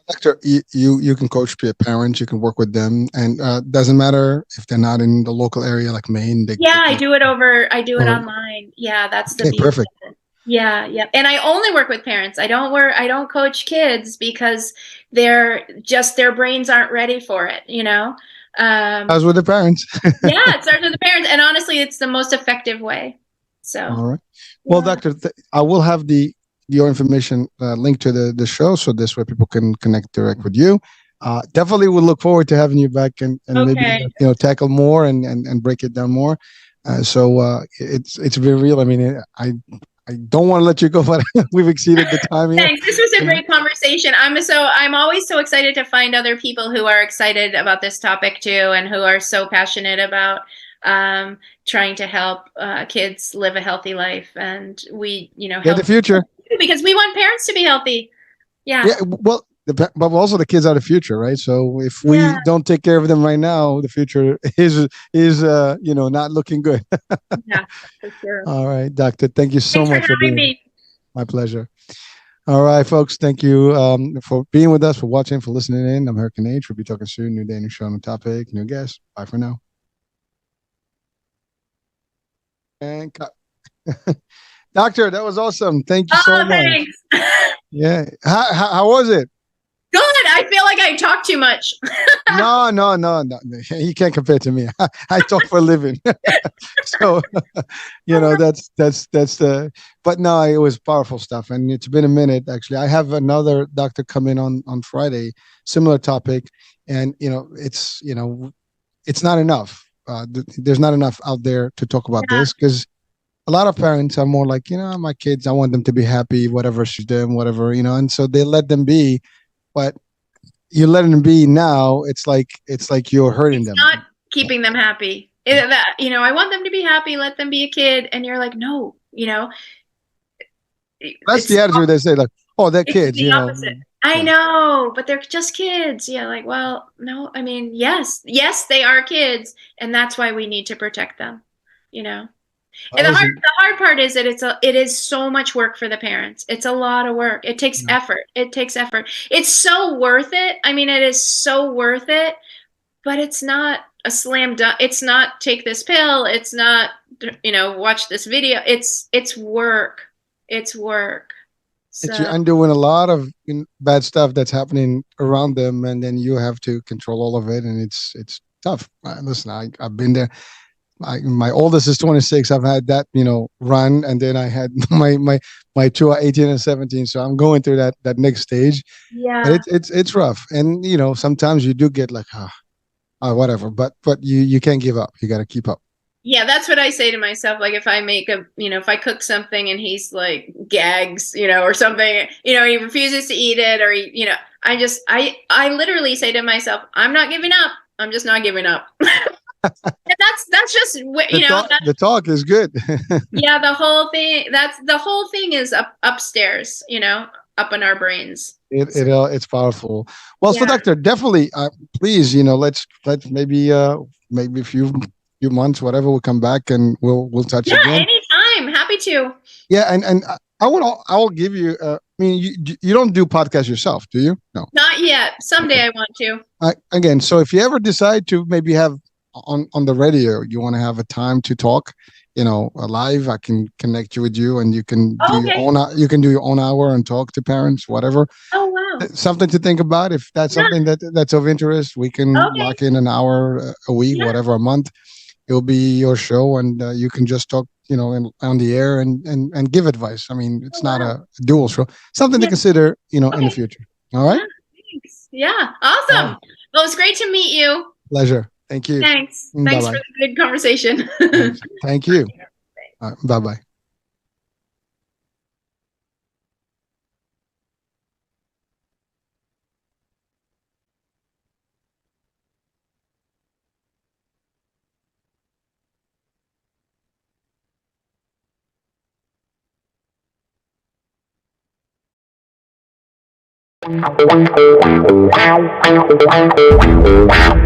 Doctor, you can coach parents, you can work with them, and doesn't matter if they're not in the local area like Maine. I do it online. Yeah, that's the Okay, beauty perfect. of it. Yeah, yeah. And I only work with parents. I don't coach kids because their brains aren't ready for it, I was with the parents. Yeah, it starts with the parents, and honestly, it's the most effective way. So, All right. Well, yeah. Doctor, I will have your information linked to the show, so this way people can connect direct with you. Definitely would look forward to having you back and maybe Okay. tackle more and break it down more. It's very real. I mean, I don't want to let you go, but we've exceeded the time here. Thanks. This was a great conversation. I'm always so excited to find other people who are excited about this topic too, and who are so passionate about trying to help kids live a healthy life. And we, help the future, because we want parents to be healthy. Yeah. Yeah. Well, but also the kids are the future, right? So if we don't take care of them right now, the future is not looking good. Yeah, for sure. All right, Doctor. Thank you so Thanks much for having me. My pleasure. All right, folks. Thank you for being with us, for watching, for listening in. I'm Hurricane H. We'll be talking soon. New day, new show, new topic, new guest. Bye for now. And doctor, that was awesome. Thank you so Oh, much. thanks. Yeah. How was it? Good. I feel like I talk too much. No. You can't compare to me. I talk for a living. So, that's the, but no, it was powerful stuff. And it's been a minute, actually. I have another doctor come in on Friday, similar topic. And, it's not enough. There's not enough out there to talk about Yeah. this, because a lot of parents are more like, my kids, I want them to be happy, whatever she's doing, whatever, and so they let them be. But you let them be now, it's like you're hurting them. Not keeping them happy. I want them to be happy, let them be a kid. And you're like, no, That's the attitude they say, like, oh, they're kids, the opposite. I know, but they're just kids. Yeah, like, well, no, I mean, yes, they are kids, and that's why we need to protect them. And the hard part is that it is so much work for the parents. It's a lot of work. It takes effort. It's so worth it. I mean, it is so worth it, but it's not a slam dunk. It's not take this pill. It's not, watch this video. It's work. It's work. So, you're undoing a lot of bad stuff that's happening around them, and then you have to control all of it, and it's tough. Listen, I've been there. My oldest is 26. I've had that, run, and then I had my two are 18 and 17. So I'm going through that next stage. Yeah, but it's rough, and sometimes you do get like, whatever. But you can't give up. You got to keep up. Yeah, that's what I say to myself. Like if I make if I cook something and he's like gags, or something, he refuses to eat it, or I literally say to myself, I'm not giving up. I'm just not giving up. And that's just the talk is good. Yeah, the whole thing is upstairs, up in our brains. It's powerful. Well, so doctor, definitely, please, let's maybe a few months, whatever, we'll come back and we'll touch again. Anytime, happy to. Yeah, and I will give you. I mean, you don't do podcasts yourself, do you? No, not yet. Someday I want to. Again, so if you ever decide to maybe have on the radio, you want to have a time to talk, live, I can connect you with you, and you can do your own hour and talk to parents, whatever. Oh wow! Something to think about. If that's something that's of interest, we can lock in an hour a week, whatever, a month. It'll be your show, and you can just talk, on the air and give advice. I mean, it's not a dual show. Something to consider, in the future. All right. Thanks. Yeah. Awesome. Well, it was great to meet you. Pleasure. Thank you. Thanks. Bye-bye. Thanks for the good conversation. Thank you. Bye-bye. Wow.